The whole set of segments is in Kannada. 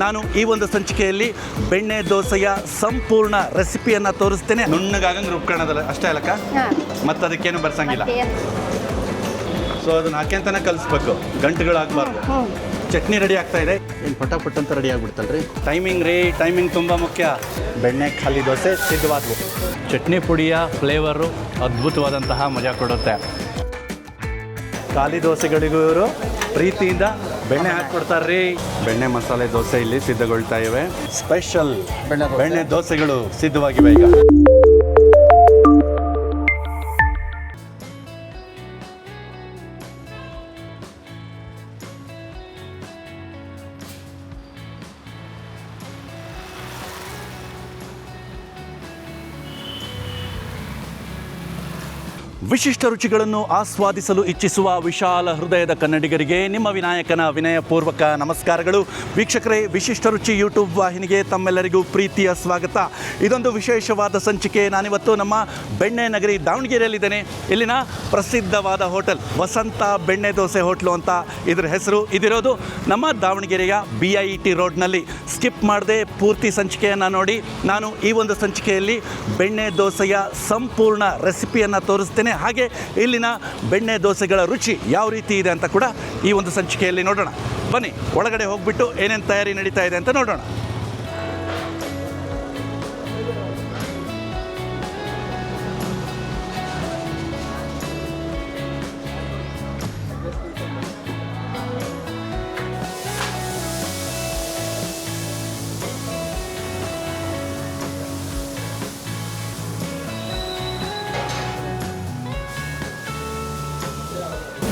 ನಾನು ಈ ಒಂದು ಸಂಚಿಕೆಯಲ್ಲಿ ಬೆಣ್ಣೆ ದೋಸೆಯ ಸಂಪೂರ್ಣ ರೆಸಿಪಿಯನ್ನು ತೋರಿಸ್ತೇನೆ. ನುಣ್ಣಗಾಗಂಗೆ ರುಬ್ಕೊಳ್ಳೋದಲ್ಲ ಅಷ್ಟೇ ಅಲ್ಲಕ್ಕ, ಮತ್ತು ಅದಕ್ಕೇನು ಬರ್ಸಂಗಿಲ್ಲ. ಸೊ ಅದನ್ನ ಹಾಕ್ಯಂತಾನೆ ಕಲಿಸ್ಬೇಕು, ಗಂಟುಗಳಾಗಬಾರ್ದು. ಚಟ್ನಿ ರೆಡಿ ಆಗ್ತಾ ಇದೆ. ಏನು ಪಟಾಪಟ್ ಅಂತ ರೆಡಿ ಆಗ್ಬಿಡ್ತಲ್ರಿ. ಟೈಮಿಂಗ್ ತುಂಬ ಮುಖ್ಯ. ಬೆಣ್ಣೆ ಖಾಲಿ ದೋಸೆ ಸಿದ್ಧವಾದವು. ಚಟ್ನಿ ಪುಡಿಯ ಫ್ಲೇವರು ಅದ್ಭುತವಾದಂತಹ ಮಜಾ ಕೊಡುತ್ತೆ. ಖಾಲಿ ದೋಸೆಗಳಿಗೂ ಇವರು ಪ್ರೀತಿಯಿಂದ ಬೆಣ್ಣೆ ಹಾಕ್ಕೊಡ್ತಾರ್ರಿ. ಬೆಣ್ಣೆ ಮಸಾಲೆ ದೋಸೆ ಇಲ್ಲಿ ಸಿದ್ಧಗೊಳ್ತಾ ಇವೆ. ಸ್ಪೆಷಲ್ ಬೆಣ್ಣೆ ದೋಸೆಗಳು ಸಿದ್ಧವಾಗಿವೆ ಈಗ. ವಿಶಿಷ್ಟ ರುಚಿಗಳನ್ನು ಆಸ್ವಾದಿಸಲು ಇಚ್ಛಿಸುವ ವಿಶಾಲ ಹೃದಯದ ಕನ್ನಡಿಗರಿಗೆ ನಿಮ್ಮ ವಿನಾಯಕನ ವಿನಯಪೂರ್ವಕ ನಮಸ್ಕಾರಗಳು. ವೀಕ್ಷಕರೇ, ವಿಶಿಷ್ಟ ರುಚಿ ಯೂಟ್ಯೂಬ್ ವಾಹಿನಿಗೆ ತಮ್ಮೆಲ್ಲರಿಗೂ ಪ್ರೀತಿಯ ಸ್ವಾಗತ. ಇದೊಂದು ವಿಶೇಷವಾದ ಸಂಚಿಕೆ. ನಾನಿವತ್ತು ನಮ್ಮ ಬೆಣ್ಣೆ ನಗರಿ ದಾವಣಗೆರೆಯಲ್ಲಿದ್ದೇನೆ. ಇಲ್ಲಿನ ಪ್ರಸಿದ್ಧವಾದ ಹೋಟೆಲ್ ವಸಂತ ಬೆಣ್ಣೆ ದೋಸೆ ಹೋಟ್ಲು ಅಂತ ಇದರ ಹೆಸರು. ಇದಿರೋದು ನಮ್ಮ ದಾವಣಗೆರೆಯ BIT ರೋಡ್ನಲ್ಲಿ. ಸ್ಕಿಪ್ ಮಾಡದೆ ಪೂರ್ತಿ ಸಂಚಿಕೆಯನ್ನು ನೋಡಿ. ನಾನು ಈ ಒಂದು ಸಂಚಿಕೆಯಲ್ಲಿ ಬೆಣ್ಣೆ ದೋಸೆಯ ಸಂಪೂರ್ಣ ರೆಸಿಪಿಯನ್ನು ತೋರಿಸ್ತೇನೆ. ಹಾಗೆ ಇಲ್ಲಿನ ಬೆಣ್ಣೆ ದೋಸೆಗಳ ರುಚಿ ಯಾವ ರೀತಿ ಇದೆ ಅಂತ ಕೂಡ ಈ ಒಂದು ಸಂಚಿಕೆಯಲ್ಲಿ ನೋಡೋಣ. ಬನ್ನಿ, ಒಳಗಡೆ ಹೋಗ್ಬಿಟ್ಟು ಏನೇನು ತಯಾರಿ ನಡೀತಾ ಇದೆ ಅಂತ ನೋಡೋಣ.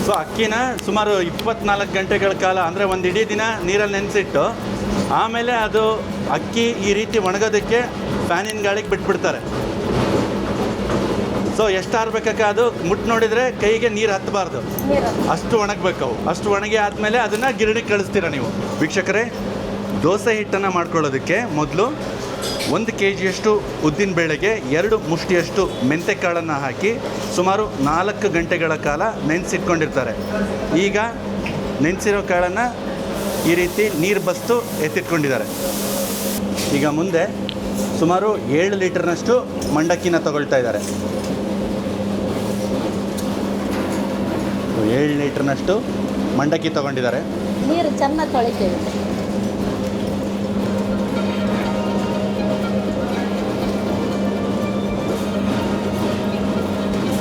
ಸೊ ಅಕ್ಕಿನ ಸುಮಾರು 24 ಗಂಟೆಗಳ ಕಾಲ, ಅಂದರೆ ಒಂದು ಇಡೀ ದಿನ ನೀರಲ್ಲಿ ನೆನೆಸಿಟ್ಟು ಆಮೇಲೆ ಅದು ಅಕ್ಕಿ ಈ ರೀತಿ ಒಣಗೋದಕ್ಕೆ ಫ್ಯಾನಿನ ಗಾಳಿಗೆ ಬಿಟ್ಬಿಡ್ತಾರೆ. ಸೊ ಎಷ್ಟು ಆರ್ಬೇಕಕ್ಕ, ಅದು ಮುಟ್ಟು ನೋಡಿದರೆ ಕೈಗೆ ನೀರು ಹತ್ತಬಾರ್ದು, ಅಷ್ಟು ಒಣಗಬೇಕು ಅವು. ಅಷ್ಟು ಒಣಗಿ ಆದಮೇಲೆ ಅದನ್ನು ಗಿರಣಿಗೆ ಕಳಿಸ್ತೀರ ನೀವು. ವೀಕ್ಷಕರೇ, ದೋಸೆ ಹಿಟ್ಟನ್ನು ಮಾಡ್ಕೊಳ್ಳೋದಕ್ಕೆ ಮೊದಲು 1 kg ಉದ್ದಿನ ಬೇಳೆಗೆ 2 ಮುಷ್ಟಿಯಷ್ಟು ಮೆಂತೆಕಾಳನ್ನು ಹಾಕಿ ಸುಮಾರು 4 ಗಂಟೆಗಳ ಕಾಲ ನೆನೆಸಿಟ್ಕೊಂಡಿರ್ತಾರೆ. ಈಗ ನೆನೆಸಿರೋ ಕಾಳನ್ನು ಈ ರೀತಿ ನೀರು ಬಸ್ತು ಎತ್ತಿಟ್ಕೊಂಡಿದ್ದಾರೆ. ಈಗ ಮುಂದೆ ಸುಮಾರು 7 ಲೀಟರ್ನಷ್ಟು ಮಂಡಕ್ಕಿನ ತಗೊಳ್ತಾ ಇದ್ದಾರೆ. 7 ಲೀಟರ್ನಷ್ಟು ಮಂಡಕ್ಕಿ ತಗೊಂಡಿದ್ದಾರೆ. ನೀರು ಚೆನ್ನಾಗಿ ತೊಳಿತೇವೆ.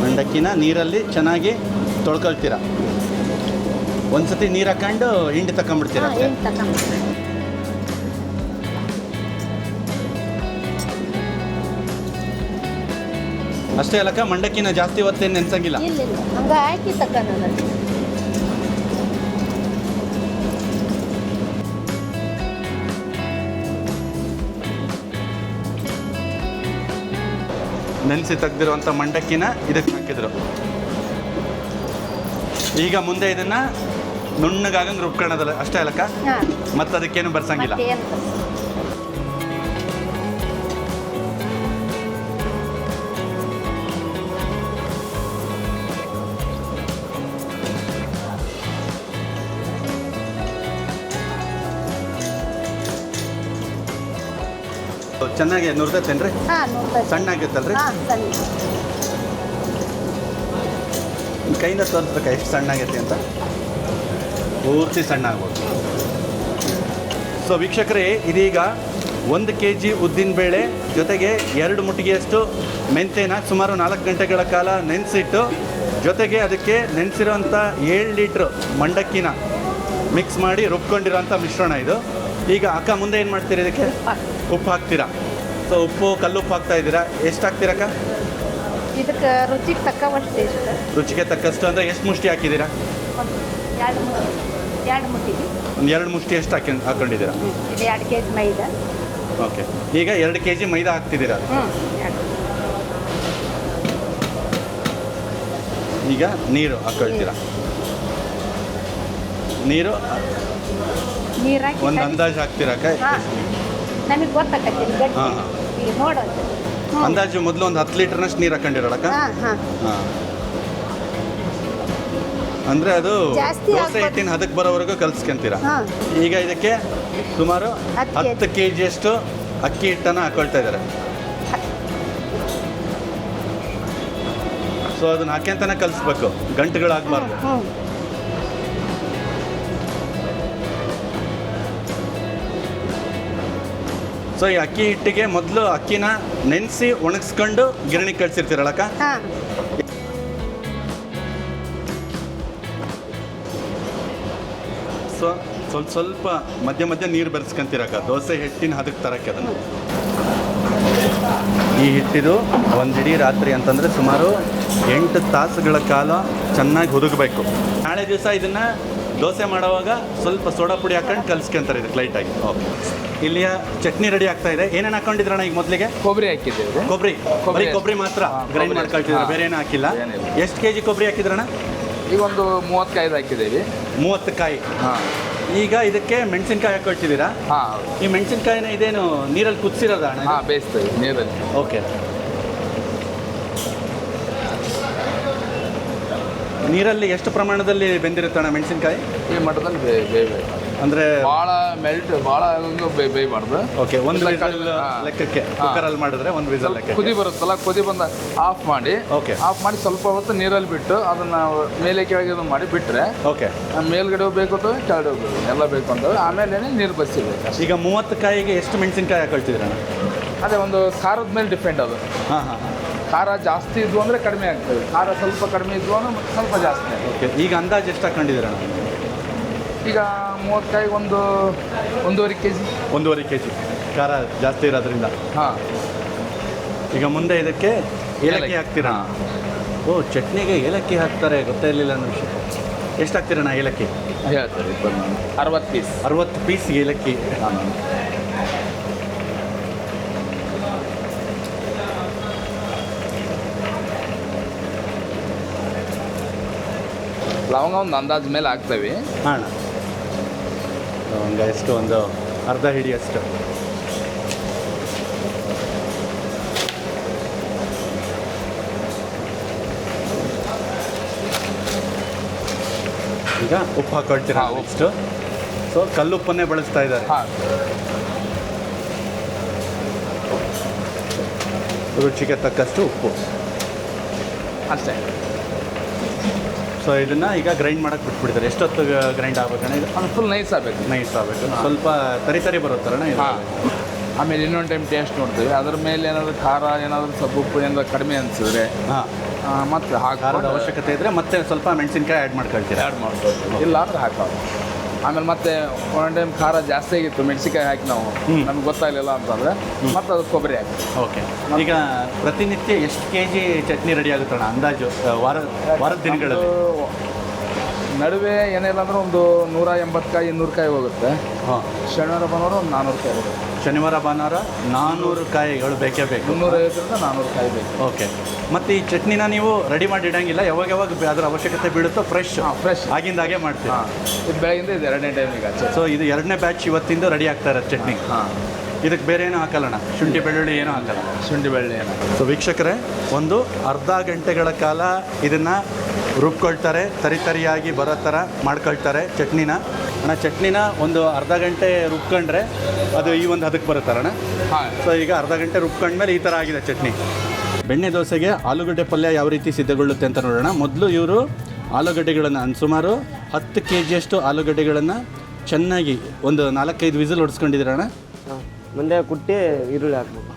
ಮಂಡಕ್ಕಿನ ನೀರಲ್ಲಿ ಚೆನ್ನಾಗಿ ತೊಳ್ಕೊಳ್ತೀರ. ಒಂದ್ಸತಿ ನೀರು ಹಾಕೊಂಡು ಹಿಂಡಿ ತಗೊಂಡ್ಬಿಡ್ತೀರ. ಅಷ್ಟೇ ಅಲ್ಲಕ್ಕ, ಮಂಡಕ್ಕಿನ ಜಾಸ್ತಿ ಹೊತ್ತೇನು ನೆನ್ಸಂಗಿಲ್ಲ. ಹಂಗೆ ಹಾಕಿ ತಗೊಂಡು ನೆನೆಸಿ ತೆಗ್ದಿರುವಂಥ ಮಂಡಕ್ಕಿನ ಇದಕ್ಕೆ ಹಾಕಿದ್ರು. ಈಗ ಮುಂದೆ ಇದನ್ನು ನುಣ್ಣಗಾಗಂಗೆ ರುಬ್ಕೊಳ್ಳೋದಲ್ಲ ಅಷ್ಟೇ ಅಲ್ಲಕ್ಕ, ಮತ್ತು ಅದಕ್ಕೇನು ಬರ್ಸಂಗಿಲ್ಲ. ಚೆನ್ನಾಗಿ ನುರ್ದತ್ತೇನ್ರಿ? ಸಣ್ಣ ಆಗಿತ್ತಲ್ರಿ? ಕೈಯಿಂದ ತೋರಿಸ್ಬೇಕಾ ಎಷ್ಟು ಸಣ್ಣ ಆಗೈತಿ ಅಂತ? ಪೂರ್ತಿ ಸಣ್ಣ ಆಗ್ಬೋದು. ಸೊ ವೀಕ್ಷಕರೇ, ಇದೀಗ 1 kg ಉದ್ದಿನಬೇಳೆ ಜೊತೆಗೆ 2 ಮುಟ್ಟಿಗೆಯಷ್ಟು ಮೆಂತೆನ ಸುಮಾರು 4 ಗಂಟೆಗಳ ಕಾಲ ನೆನೆಸಿಟ್ಟು, ಜೊತೆಗೆ ಅದಕ್ಕೆ ನೆನೆಸಿರೋಂಥ 7 ಲೀಟ್ರ್ ಮಂಡಕ್ಕಿನ ಮಿಕ್ಸ್ ಮಾಡಿ ರುಬ್ಕೊಂಡಿರೋಂಥ ಮಿಶ್ರಣ ಇದು. ಈಗ ಅಕ್ಕ ಮುಂದೆ ಏನು ಮಾಡ್ತೀರಾ? ಇದಕ್ಕೆ ಉಪ್ಪು ಹಾಕ್ತೀರಾ. ಸೊ ಉಪ್ಪು, ಕಲ್ಲುಪ್ಪು ಹಾಕ್ತಾ ಇದ್ದೀರಾ. ಎಷ್ಟು ಹಾಕ್ತೀರಕ್ಕ? ಇದಕ್ಕೆ ರುಚಿಗೆ ತಕ್ಕವಷ್ಟು ಎಷ್ಟು? ರುಚಿಗೆ ತಕ್ಕಷ್ಟು ಅಂದರೆ ಎಷ್ಟು ಮುಷ್ಟಿ ಹಾಕಿದ್ದೀರಾ? 2 ಮುಷ್ಟಿಗೆ ಒಂದು 2 ಮುಷ್ಟಿ ಎಷ್ಟು ಹಾಕೊಂಡಿದ್ದೀರಾ? 2 kg ಮೈದಾ. ಓಕೆ, ಈಗ 2 kg ಮೈದಾ ಹಾಕ್ತಿದ್ದೀರಾ. ಈಗ ನೀರು ಹಾಕೊಳ್ತೀರಾ. ನೀರು ಒಂದು ಅಂದಾಜು ಹಾಕ್ತೀರಕ್ಕ? ನಮಗೆ ಗೊತ್ತಾಗತ್ತೆ. ಹಾಂ, ನೋಡೋದು ಅಂದಾಜು ಮೊದಲು ಒಂದು 10 ಲೀಟರ್ನಷ್ಟು ನೀರು ಹಾಕೊಂಡಿರೋಳಕ್ಕ. ಹಾಂ. ಅಂದರೆ ಅದು ಜಾಸ್ತಿ ದೋಸೆ ಆಗ್ಬೋದು. ಹಿಟ್ಟಿನ ಹದಕ್ಕೆ ಬರೋವರೆಗೂ ಕಲಿಸ್ಕೊಂತೀರಾ. ಹಾಂ ಈಗ ಇದಕ್ಕೆ ಸುಮಾರು 10 kg ಅಕ್ಕಿ ಹಿಟ್ಟನ್ನು ಹಾಕೊಳ್ತಾ ಇದ್ದಾರೆ. ಸೊ ಅದನ್ನ ಹಾಕ್ಯಂತಾನೆ ಕಲಿಸ್ಬೇಕು, ಗಂಟುಗಳಾಗಬಾರ್ದು. ಹ್ಞೂ ಸೊ ಈ ಅಕ್ಕಿ ಹಿಟ್ಟಿಗೆ ಮೊದಲು ಅಕ್ಕಿನ ನೆನೆಸಿ ಒಣಗಿಸ್ಕೊಂಡು ಗಿರಣಿ ಕಳಿಸಿರ್ತೀರಲ್ಲಕ್ಕ. ಹಾಂ ಸೊ ಸ್ವಲ್ಪ ಸ್ವಲ್ಪ ಮಧ್ಯ ಮಧ್ಯ ನೀರು ಬೆರೆಸ್ಕೊಂತೀರಕ್ಕ ದೋಸೆ ಹಿಟ್ಟಿನ ಹದಕ್ಕೆ ತರಕ್ಕೆ ಅದನ್ನು. ಈ ಹಿಟ್ಟಿದು ಒಂದು ಇಡೀ ರಾತ್ರಿ ಅಂತಂದರೆ ಸುಮಾರು 8 ತಾಸುಗಳ ಕಾಲ ಚೆನ್ನಾಗಿ ಹುದುಗಬೇಕು. ನಾಳೆ ದಿವಸ ಇದನ್ನು ದೋಸೆ ಮಾಡುವಾಗ ಸ್ವಲ್ಪ ಸೋಡಾ ಪುಡಿ ಹಾಕೊಂಡು ಕಲಿಸ್ಕೊಂತಾರೆ ಇದಕ್ಕೆ ಲೈಟಾಗಿ. ಓಕೆ, ಇಲ್ಲಿಯ ಚಟ್ನಿ ರೆಡಿ ಆಗ್ತಾ ಇದೆ. ಏನೇನು ಹಾಕೊಂಡಿದ್ರಣ್ಣ ಈಗ ಮೊದಲಿಗೆ? ಕೊಬ್ಬರಿ ಹಾಕಿದ್ದೇವೆ. ಕೊಬ್ಬರಿ ಮಾತ್ರ ಗ್ರೈಂಡ್ ಮಾಡ್ಕೊಳ್ತಿದ್ರೆ, ಬೇರೆ ಏನು ಹಾಕಿಲ್ಲ. ಏನಿಲ್ಲ. ಎಷ್ಟು kg ಕೊಬ್ಬರಿ ಹಾಕಿದ್ರಣ್ಣ? ಈಗ ಒಂದು 35 ಹಾಕಿದ್ದೇವೆ. 30 ಕಾಯಿ. ಹಾಂ ಈಗ ಇದಕ್ಕೆ ಮೆಣಸಿನ್ಕಾಯಿ ಹಾಕೊಳ್ತಿದ್ದೀರಾ? ಹಾಂ ಈ ಮೆಣಸಿನ್ಕಾಯಿನ ಇದೇನು ನೀರಲ್ಲಿ ಕುದಿಸಿರೋದ ಅಣ್ಣ? ಹಾಂ ಬೇಯಿಸ್ತೇವೆ ನೀರಲ್ಲಿ. ಓಕೆ. ನೀರಲ್ಲಿ ಎಷ್ಟು ಪ್ರಮಾಣದಲ್ಲಿ ಬೆಂದಿರುತ್ತಣ್ಣ ಮೆಣಸಿನ್ಕಾಯಿ? ಈ ಮಟ್ಟದಲ್ಲಿ ಬೇಯಬೇಕು. ಅಂದರೆ ಭಾಳ ಭಾಳ ಬೇಯಬಾರ್ದು. ಓಕೆ, ಒಂದು ಇಲ್ಲ, ವಿಸಲ್ ಹಾಂ. ಲೆಕ್ಕಕ್ಕೆ ಕುಕ್ಕರಲ್ಲಿ ಮಾಡಿದ್ರೆ ಒಂದು ವಿಸಲ್ ಲೆಕ್ಕ. ಕುದಿ ಬರುತ್ತಲ್ಲ, ಕುದಿ ಬಂದ ಆಫ್ ಮಾಡಿ. ಓಕೆ. ಆಫ್ ಮಾಡಿ ಸ್ವಲ್ಪ ಹೊತ್ತು ನೀರಲ್ಲಿ ಬಿಟ್ಟು ಅದನ್ನು ಮೇಲೆ ಕೆಳಗೆ ಇದು ಮಾಡಿ ಬಿಟ್ಟರೆ ಓಕೆ, ಮೇಲ್ಗಡೆ ಬೇಕು ಅಥವಾ ಕೆಳಗಡೆ ಹೋಗ್ಬೇಕು ಎಲ್ಲ ಬೇಕು ಅಂತ ಆಮೇಲೆ ನೀರು ಬಸಿಬೇಕು. ಈಗ 30 ಕಾಯಿಗೆ ಎಷ್ಟು ಮೆಣಸಿನ್ಕಾಯಿ ಹಾಕೊಳ್ತಿದ್ದೀರಣ್ಣ? ಅದೇ ಒಂದು ಖಾರದ ಮೇಲೆ ಡಿಪೆಂಡ್ ಅದು. ಹಾಂ ಹಾಂ ಹಾಂ. ಖಾರ ಜಾಸ್ತಿ ಇದ್ವು ಅಂದರೆ ಕಡಿಮೆ ಆಗ್ತದೆ, ಖಾರ ಸ್ವಲ್ಪ ಕಡಿಮೆ ಇದ್ವು ಅಂದ್ರೆ ಸ್ವಲ್ಪ ಜಾಸ್ತಿ ಆಗ್ತದೆ. ಓಕೆ, ಈಗ ಅಂದಾಜು ಎಷ್ಟು ಹಾಕೊಂಡಿದ್ದೀರಣ್ಣ? ಈಗ 30 ಕಾಯಿಗೆ ಒಂದು 1.5 kg. 1.5 kg ಖಾರ ಜಾಸ್ತಿ ಇರೋದ್ರಿಂದ. ಹಾಂ. ಈಗ ಮುಂದೆ ಇದಕ್ಕೆ ಏಲಕ್ಕಿ ಹಾಕ್ತೀರಾ? ಓ, ಚಟ್ನಿಗೆ ಏಲಕ್ಕಿ ಹಾಕ್ತಾರೆ, ಗೊತ್ತೇ ಇರಲಿಲ್ಲ ಅನ್ನೋ ವಿಷಯ. ಎಷ್ಟು ಹಾಕ್ತೀರಣ್ಣ ಏಲಕ್ಕಿ? ಹೇಳ್ತಾರೆ 60 ಪೀಸ್. 60 ಪೀಸ್ ಏಲಕ್ಕಿ. ಲವಂಗ ಒಂದು ಅಂದಾಜು ಮೇಲೆ ಹಾಕ್ತೇವೆ. ಹಾಂ, ಲವಂಗ ಎಷ್ಟು? ಒಂದು ಅರ್ಧ ಹಿಡಿಯಷ್ಟು. ಈಗ ಉಪ್ಪು ಹಾಕೊಳ್ತೀರಾ? ಹಾಂ, ನೆಕ್ಸ್ಟು ಸೊ ಕಲ್ಲುಪ್ಪನ್ನೇ ಬಳಸ್ತಾ ಇದ್ದಾರೆ. ಹಾಂ. ರುಚಿಗೆ ತಕ್ಕಷ್ಟು ಉಪ್ಪು ಅಷ್ಟೇ. ಸೊ ಇದನ್ನು ಈಗ ಗ್ರೈಂಡ್ ಮಾಡೋಕ್ಕೆ ಬಿಟ್ಬಿಡ್ತಾರೆ. ಎಷ್ಟೊತ್ತು ಗ್ರೈಂಡ್ ಆಗ್ಬೇಕಣ್ಣ ಇದು? ಅದು ಫುಲ್ ನೈಸ್ ಆಗಬೇಕು. ನೈಸ್ ಆಗಬೇಕು. ಸ್ವಲ್ಪ ತರಿ ಬರುತ್ತಲ್ಲಣ್ಣ ಇದು? ಹಾಂ. ಆಮೇಲೆ ಇನ್ನೊಂದು ಟೈಮ್ ಟೇಸ್ಟ್ ನೋಡ್ತೀವಿ. ಅದ್ರ ಮೇಲೆ ಏನಾದರೂ ಖಾರ ಏನಾದರೂ ಸ್ವಲ್ಪ ಉಪ್ಪು ಏನಾದರೂ ಕಡಿಮೆ ಅನಿಸಿದ್ರೆ ಹಾಂ, ಮತ್ತೆ ಖಾರದ ಹಾಕೋದು ಅವಶ್ಯಕತೆ ಇದ್ದರೆ ಮತ್ತೆ ಸ್ವಲ್ಪ ಮೆಣಸಿನ್ಕಾಯಿ ಆ್ಯಡ್ ಮಾಡ್ಕೊಳ್ತೀರಾ? ಆ್ಯಡ್ ಮಾಡ್ಬೋದು, ಇಲ್ಲ ಅಂದ್ರೆ ಹಾಕೋದು. ಆಮೇಲೆ ಮತ್ತೆ ಒಂದೊಂದು ಟೈಮ್ ಖಾರ ಜಾಸ್ತಿ ಆಗಿತ್ತು, ಮೆಣಸಿನ್ಕಾಯಿ ಹಾಕಿ ನಾವು ನಮ್ಗೆ ಗೊತ್ತಾಗಲಿಲ್ಲ ಅಂತಂದರೆ ಮತ್ತೆ ಅದು ಕೊಬ್ಬರಿ ಹಾಕಿ. ಓಕೆ. ಈಗ ಪ್ರತಿನಿತ್ಯ ಎಷ್ಟು kg ಚಟ್ನಿ ರೆಡಿ ಆಗುತ್ತಣ್ಣ ಅಂದಾಜು ವಾರದ ದಿನಗಳಲ್ಲಿ? ನಡುವೆ ಏನಿಲ್ಲ ಅಂದ್ರೆ ಒಂದು 180 ಕಾಯಿ 200 ಕಾಯಿ ಹೋಗುತ್ತೆ. ಹಾಂ. ಶನಿವಾರ ಭಾನುವಾರ ಒಂದು 400 ಕಾಯಿ ಹೋಗುತ್ತೆ. ಶನಿವಾರ ಭಾನುವಾರ 400 ಕಾಯಿಗಳು ಬೇಕೇ ಬೇಕು. 350ರಿಂದ 400 ಕಾಯಿ ಬೇಕು. ಓಕೆ. ಮತ್ತು ಈ ಚಟ್ನಿನ ನೀವು ರೆಡಿ ಮಾಡಿ ಇಡಂಗಿಲ್ಲ, ಯಾವಾಗ ಅದರ ಅವಶ್ಯಕತೆ ಬೀಳುತ್ತೋ ಫ್ರೆಶ್ ಫ್ರೆಶ್ ಆಗಿಂದಾಗೆ ಮಾಡ್ತೀವಿ? ಹಾಂ. ಇದು ಬೆಳಗಿಂದ ಇದು 2ನೇ ಟೈಮ್ ಈಗ. ಸೊ ಇದು 2ನೇ ಬ್ಯಾಚ್ ಇವತ್ತಿಂದ ರೆಡಿ ಆಗ್ತಾ ಇರೋದು ಚಟ್ನಿ. ಹಾಂ. ಇದಕ್ಕೆ ಬೇರೆ ಏನೂ ಹಾಕಲ್ಲಣ್ಣ? ಶುಂಠಿ ಬೆಳ್ಳುಳ್ಳಿ ಏನೂ ಹಾಕಲ್ಲ? ಶುಂಠಿ ಬೆಳ್ಳುಳ್ಳಿ ಏನೋ. ಸೊ ವೀಕ್ಷಕರೇ, ಒಂದು ಅರ್ಧ ಗಂಟೆಗಳ ಕಾಲ ಇದನ್ನು ರುಬ್ಕೊಳ್ತಾರೆ, ತರಿಯಾಗಿ ಬರೋ ಥರ ಮಾಡ್ಕೊಳ್ತಾರೆ ಚಟ್ನಿನ. ಅಣ್ಣ, ಚಟ್ನಿನ ಒಂದು ಅರ್ಧ ಗಂಟೆ ರುಬ್ಕೊಂಡ್ರೆ ಅದು ಈ ಒಂದು ಹದಕ್ಕೆ ಬರುತ್ತಲ್ಲಣ್ಣ? ಹಾಂ. ಸೊ ಈಗ ಅರ್ಧ ಗಂಟೆ ರುಬ್ಕೊಂಡ್ಮೇಲೆ ಈ ಥರ ಆಗಿದೆ ಚಟ್ನಿ. ಬೆಣ್ಣೆ ದೋಸೆಗೆ ಆಲೂಗಡ್ಡೆ ಪಲ್ಯ ಯಾವ ರೀತಿ ಸಿದ್ಧಗೊಳ್ಳುತ್ತೆ ಅಂತ ನೋಡೋಣ. ಮೊದಲು ಇವರು ಆಲೂಗಡ್ಡೆಗಳನ್ನು ಸುಮಾರು 10 kg ಆಲೂಗಡ್ಡೆಗಳನ್ನು ಚೆನ್ನಾಗಿ ಒಂದು 4-5 ವಿಸಿಲ್ ಹೊಡ್ಸ್ಕೊಂಡಿದ್ದೀರಣ್ಣ? ಮುಂದೆ ಕುಟ್ಟಿ ಈರುಳ್ಳಿ ಹಾಕ್ಬೇಕು.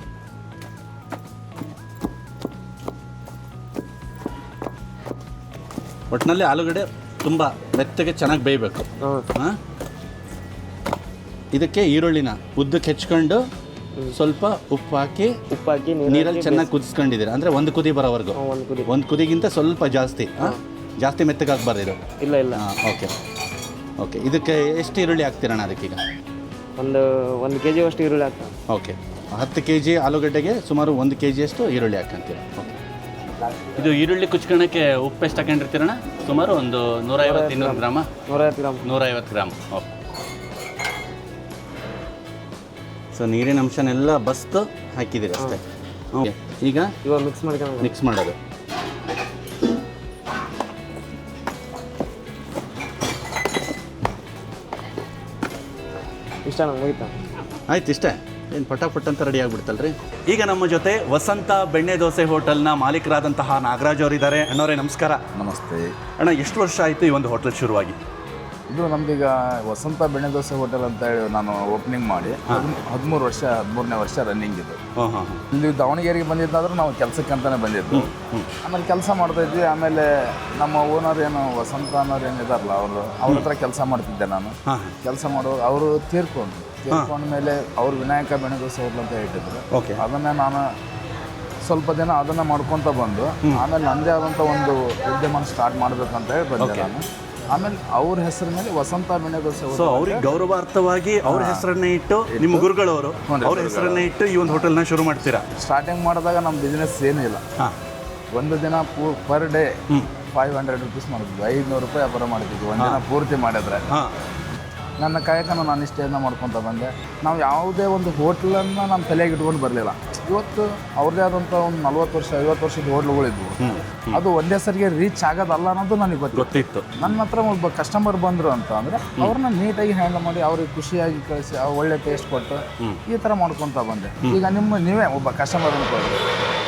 ಒಟ್ಟಿನಲ್ಲಿ ಆಲೂಗಡ್ಡೆ ತುಂಬ ಮೆತ್ತಗೆ ಚೆನ್ನಾಗಿ ಬೇಯಬೇಕು. ಹಾಂ. ಇದಕ್ಕೆ ಈರುಳ್ಳಿನ ಉದ್ದಕ್ಕೆ ಹೆಚ್ಕೊಂಡು ಸ್ವಲ್ಪ ಉಪ್ಪು ಹಾಕಿ ನೀರಲ್ಲಿ ಚೆನ್ನಾಗಿ ಕುದಿಸ್ಕೊಂಡಿದ್ದೀರಾ? ಅಂದರೆ ಒಂದು ಕುದಿ ಬರೋವರೆಗೂ? ಒಂದು ಕುದಿಗಿಂತ ಸ್ವಲ್ಪ ಜಾಸ್ತಿ. ಜಾಸ್ತಿ ಮೆತ್ತಗಾಗಬಾರ್ದು ಇದು? ಇಲ್ಲ ಇಲ್ಲ. ಹಾಂ, ಓಕೆ ಓಕೆ. ಇದಕ್ಕೆ ಎಷ್ಟು ಈರುಳ್ಳಿ ಹಾಕ್ತೀರಣ್ಣ ಅದಕ್ಕೀಗ? ಒಂದು kg ಅಷ್ಟು ಈರುಳ್ಳಿ ಹಾಕ್ತಾರೆ. ಓಕೆ. 10 kg ಆಲೂಗಡ್ಡೆಗೆ ಸುಮಾರು 1 kg ಅಷ್ಟು ಈರುಳ್ಳಿ ಹಾಕಂತೀರ? ಓಕೆ. ಇದು ಈರುಳ್ಳಿ ಕುಚ್ಕೊಳ್ಳೋಕ್ಕೆ ಉಪ್ಪು ಎಷ್ಟು ಹಾಕೊಂಡಿರ್ತೀರಣ್ಣ? ಸುಮಾರು ಒಂದು 150-200 ಗ್ರಾಮ? 150 ಗ್ರಾಮ್. 150 ಗ್ರಾಮ್. ಓಕೆ. ಸೊ ನೀರಿನ ಅಂಶನೆಲ್ಲ ಬಸ್ತು ಹಾಕಿದ್ದೀರಿ ಅಷ್ಟೇ? ಓಕೆ. ಈಗ ಇವಾಗ ಮಿಕ್ಸ್ ಮಾಡೋದು. ಇಷ್ಟ ನಂಗೆ ಮುಗಿತಾ. ಆಯ್ತು ಇಷ್ಟೇ, ಏನು ಪಟಾಪಟ್ ಅಂತ ರೆಡಿ ಆಗಿಬಿಡ್ತಲ್ರಿ. ಈಗ ನಮ್ಮ ಜೊತೆ ವಸಂತ ಬೆಣ್ಣೆ ದೋಸೆ ಹೋಟೆಲ್ನ ಮಾಲೀಕರಾದಂತಹ ನಾಗರಾಜ್ ಅವರಿದ್ದಾರೆ. ಅಣ್ಣವರೇ ನಮಸ್ಕಾರ. ನಮಸ್ತೆ. ಅಣ್ಣ, ಎಷ್ಟು ವರ್ಷ ಆಯಿತು ಈ ಒಂದು ಹೋಟೆಲ್ ಶುರುವಾಗಿ? ಇದು ನಮ್ದೀಗ ವಸಂತ ಬೆಣ್ಣೆ ದೋಸೆ ಹೋಟೆಲ್ ಅಂತ ಹೇಳಿ ನಾನು ಓಪನಿಂಗ್ ಮಾಡಿ 13ನೇ ವರ್ಷ ರನ್ನಿಂಗ್ ಇದು. ಹಾಂ ಹಾಂ ಇಲ್ಲಿ ದಾವಣಗೆರೆಗೆ ಬಂದಿದ್ದಾದ್ರೂ ನಾವು ಕೆಲಸಕ್ಕಂತಾನೆ ಬಂದಿದ್ದು. ಆಮೇಲೆ ಕೆಲಸ ಮಾಡ್ತಾ ಇದ್ವಿ. ಆಮೇಲೆ ನಮ್ಮ ಓನರ್ ಏನು ವಸಂತ ಅನ್ನೋರು ಏನಿದಾರಲ್ಲ ಅವ್ರ ಹತ್ರ ಕೆಲಸ ಮಾಡ್ತಿದ್ದೆ ನಾನು. ಹಾಂ ಕೆಲಸ ಮಾಡುವಾಗ ಅವರು ತೀರ್ಕೊಂಡ ಮೇಲೆ ಅವ್ರು ವಿನಾಯಕ ಬೆಣ್ಣೆ ದೋಸೆ ಹೋಟ್ಲ್ ಅಂತ ಇಟ್ಟಿದ್ರು. ಓಕೆ. ಅದನ್ನೇ ನಾನು ಸ್ವಲ್ಪ ದಿನ ಅದನ್ನು ಮಾಡ್ಕೊತ ಬಂದು ಆಮೇಲೆ ನನ್ನದೇ ಆದಂಥ ಒಂದು ಉದ್ಯಮ ಸ್ಟಾರ್ಟ್ ಮಾಡಬೇಕಂತ ಹೇಳಿ ಬಂದೆ ನಾನು. ಆಮೇಲೆ ಅವ್ರ ಹೆಸರ ಮೇಲೆ ವಸಂತ ಬೆಣ್ಣೆ ದೋಸೆ. ಸೊ ಅವ್ರಿಗೆ ಗೌರವಾರ್ಥವಾಗಿ ಅವ್ರ ಹೆಸರನ್ನೇ ಇಟ್ಟು, ನಿಮ್ಮ ಗುರುಗಳವರು ಅವ್ರ ಹೆಸರನ್ನೇ ಇಟ್ಟು ಈ ಒಂದು ಹೋಟೆಲ್ನ ಶುರು ಮಾಡ್ತೀರಾ? ಸ್ಟಾರ್ಟಿಂಗ್ ಮಾಡಿದಾಗ ನಮ್ಮ ಬಿಸ್ನೆಸ್ ಏನೂ ಇಲ್ಲ. ಒಂದು ದಿನ ಪರ್ ಡೇ 500 rupees ಮಾಡಿದ್ವಿ. 500 ರೂಪಾಯಿ ವ್ಯಾಪಾರ ಮಾಡ್ತಿದ್ವಿ ಒಂದು ದಿನ ಪೂರ್ತಿ ಮಾಡಿದ್ರೆ. ನನ್ನ ಕಾಯಕನ ನಾನು ಇಷ್ಟೇನ ಮಾಡ್ಕೊತ ಬಂದೆ. ನಾವು ಯಾವುದೇ ಒಂದು ಹೋಟ್ಲನ್ನು ನಮ್ಮ ತಲೆಗೆ ಇಟ್ಕೊಂಡು ಬರಲಿಲ್ಲ. ಇವತ್ತು ಅವ್ರದ್ದೇ ಆದಂಥ ಒಂದು 40 ವರ್ಷ 50 ವರ್ಷದ ಹೋಟ್ಲುಗಳಿದ್ವು. ಅದು ಒಂದೇ ಸರಿಗೆ ರೀಚ್ ಆಗೋದಲ್ಲ ಅನ್ನೋದು ನನಗೆ ಗೊತ್ತಿತ್ತು. ನನ್ನ ಹತ್ರ ಒಬ್ಬ ಕಸ್ಟಮರ್ ಬಂದರು ಅಂತ ಅಂದರೆ ಅವ್ರನ್ನ ನೀಟಾಗಿ ಹ್ಯಾಂಡಲ್ ಮಾಡಿ ಅವ್ರಿಗೆ ಖುಷಿಯಾಗಿ ಕಳಿಸಿ ಒಳ್ಳೆ ಟೇಸ್ಟ್ ಕೊಟ್ಟು ಈ ಥರ ಮಾಡ್ಕೊತ ಬಂದೆ. ಈಗ ನೀವೇ ಒಬ್ಬ ಕಸ್ಟಮರ್ ಅನ್ಕೊಳ್ಳಿ,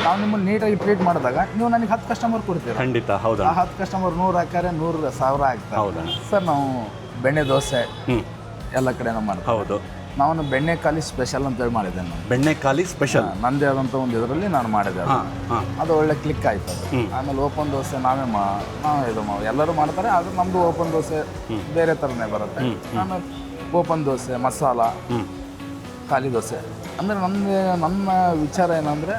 ನಾವು ನಿಮ್ಮನ್ನು ನೀಟಾಗಿ ಟ್ರೀಟ್ ಮಾಡಿದಾಗ ನೀವು ನನಗೆ 10 ಕಸ್ಟಮರ್ ಕೊಡ್ತೀರ. ಖಂಡಿತ. ಹೌದಾ? ಆ 10 ಕಸ್ಟಮರ್ 100 ಹಾಕ್ಯಾರೆ 100,000 ಆಗ್ತಾರೆ. ಹೌದಾ ಸರ್? ನಾವು ಬೆಣ್ಣೆ ದೋಸೆ ಎಲ್ಲ ಕಡೆನೂ ಮಾಡ್ತೀವಿ. ಹೌದು. ನಾನು ಬೆಣ್ಣೆ ಖಾಲಿ ಸ್ಪೆಷಲ್ ಅಂತೇಳಿ ಮಾಡಿದ್ದೆ. ನಾನು ಬೆಣ್ಣೆ ಖಾಲಿ ಸ್ಪೆಷಲ್ ನನ್ನದೇ ಆದಂಥ ಒಂದು ಇದರಲ್ಲಿ ನಾನು ಮಾಡಿದೆ. ಅದು ಒಳ್ಳೆ ಕ್ಲಿಕ್ ಆಯ್ತು. ಅದು ಆಮೇಲೆ ಓಪನ್ ದೋಸೆ ನಾವೇ ಇದು ಎಲ್ಲರೂ ಮಾಡ್ತಾರೆ. ಅದು ನಮ್ಮದು ಓಪನ್ ದೋಸೆ ಬೇರೆ ಥರನೇ ಬರುತ್ತೆ. ಆಮೇಲೆ ಓಪನ್ ದೋಸೆ, ಮಸಾಲ, ಖಾಲಿ ದೋಸೆ. ಅಂದರೆ ನನ್ನ ವಿಚಾರ ಏನಂದರೆ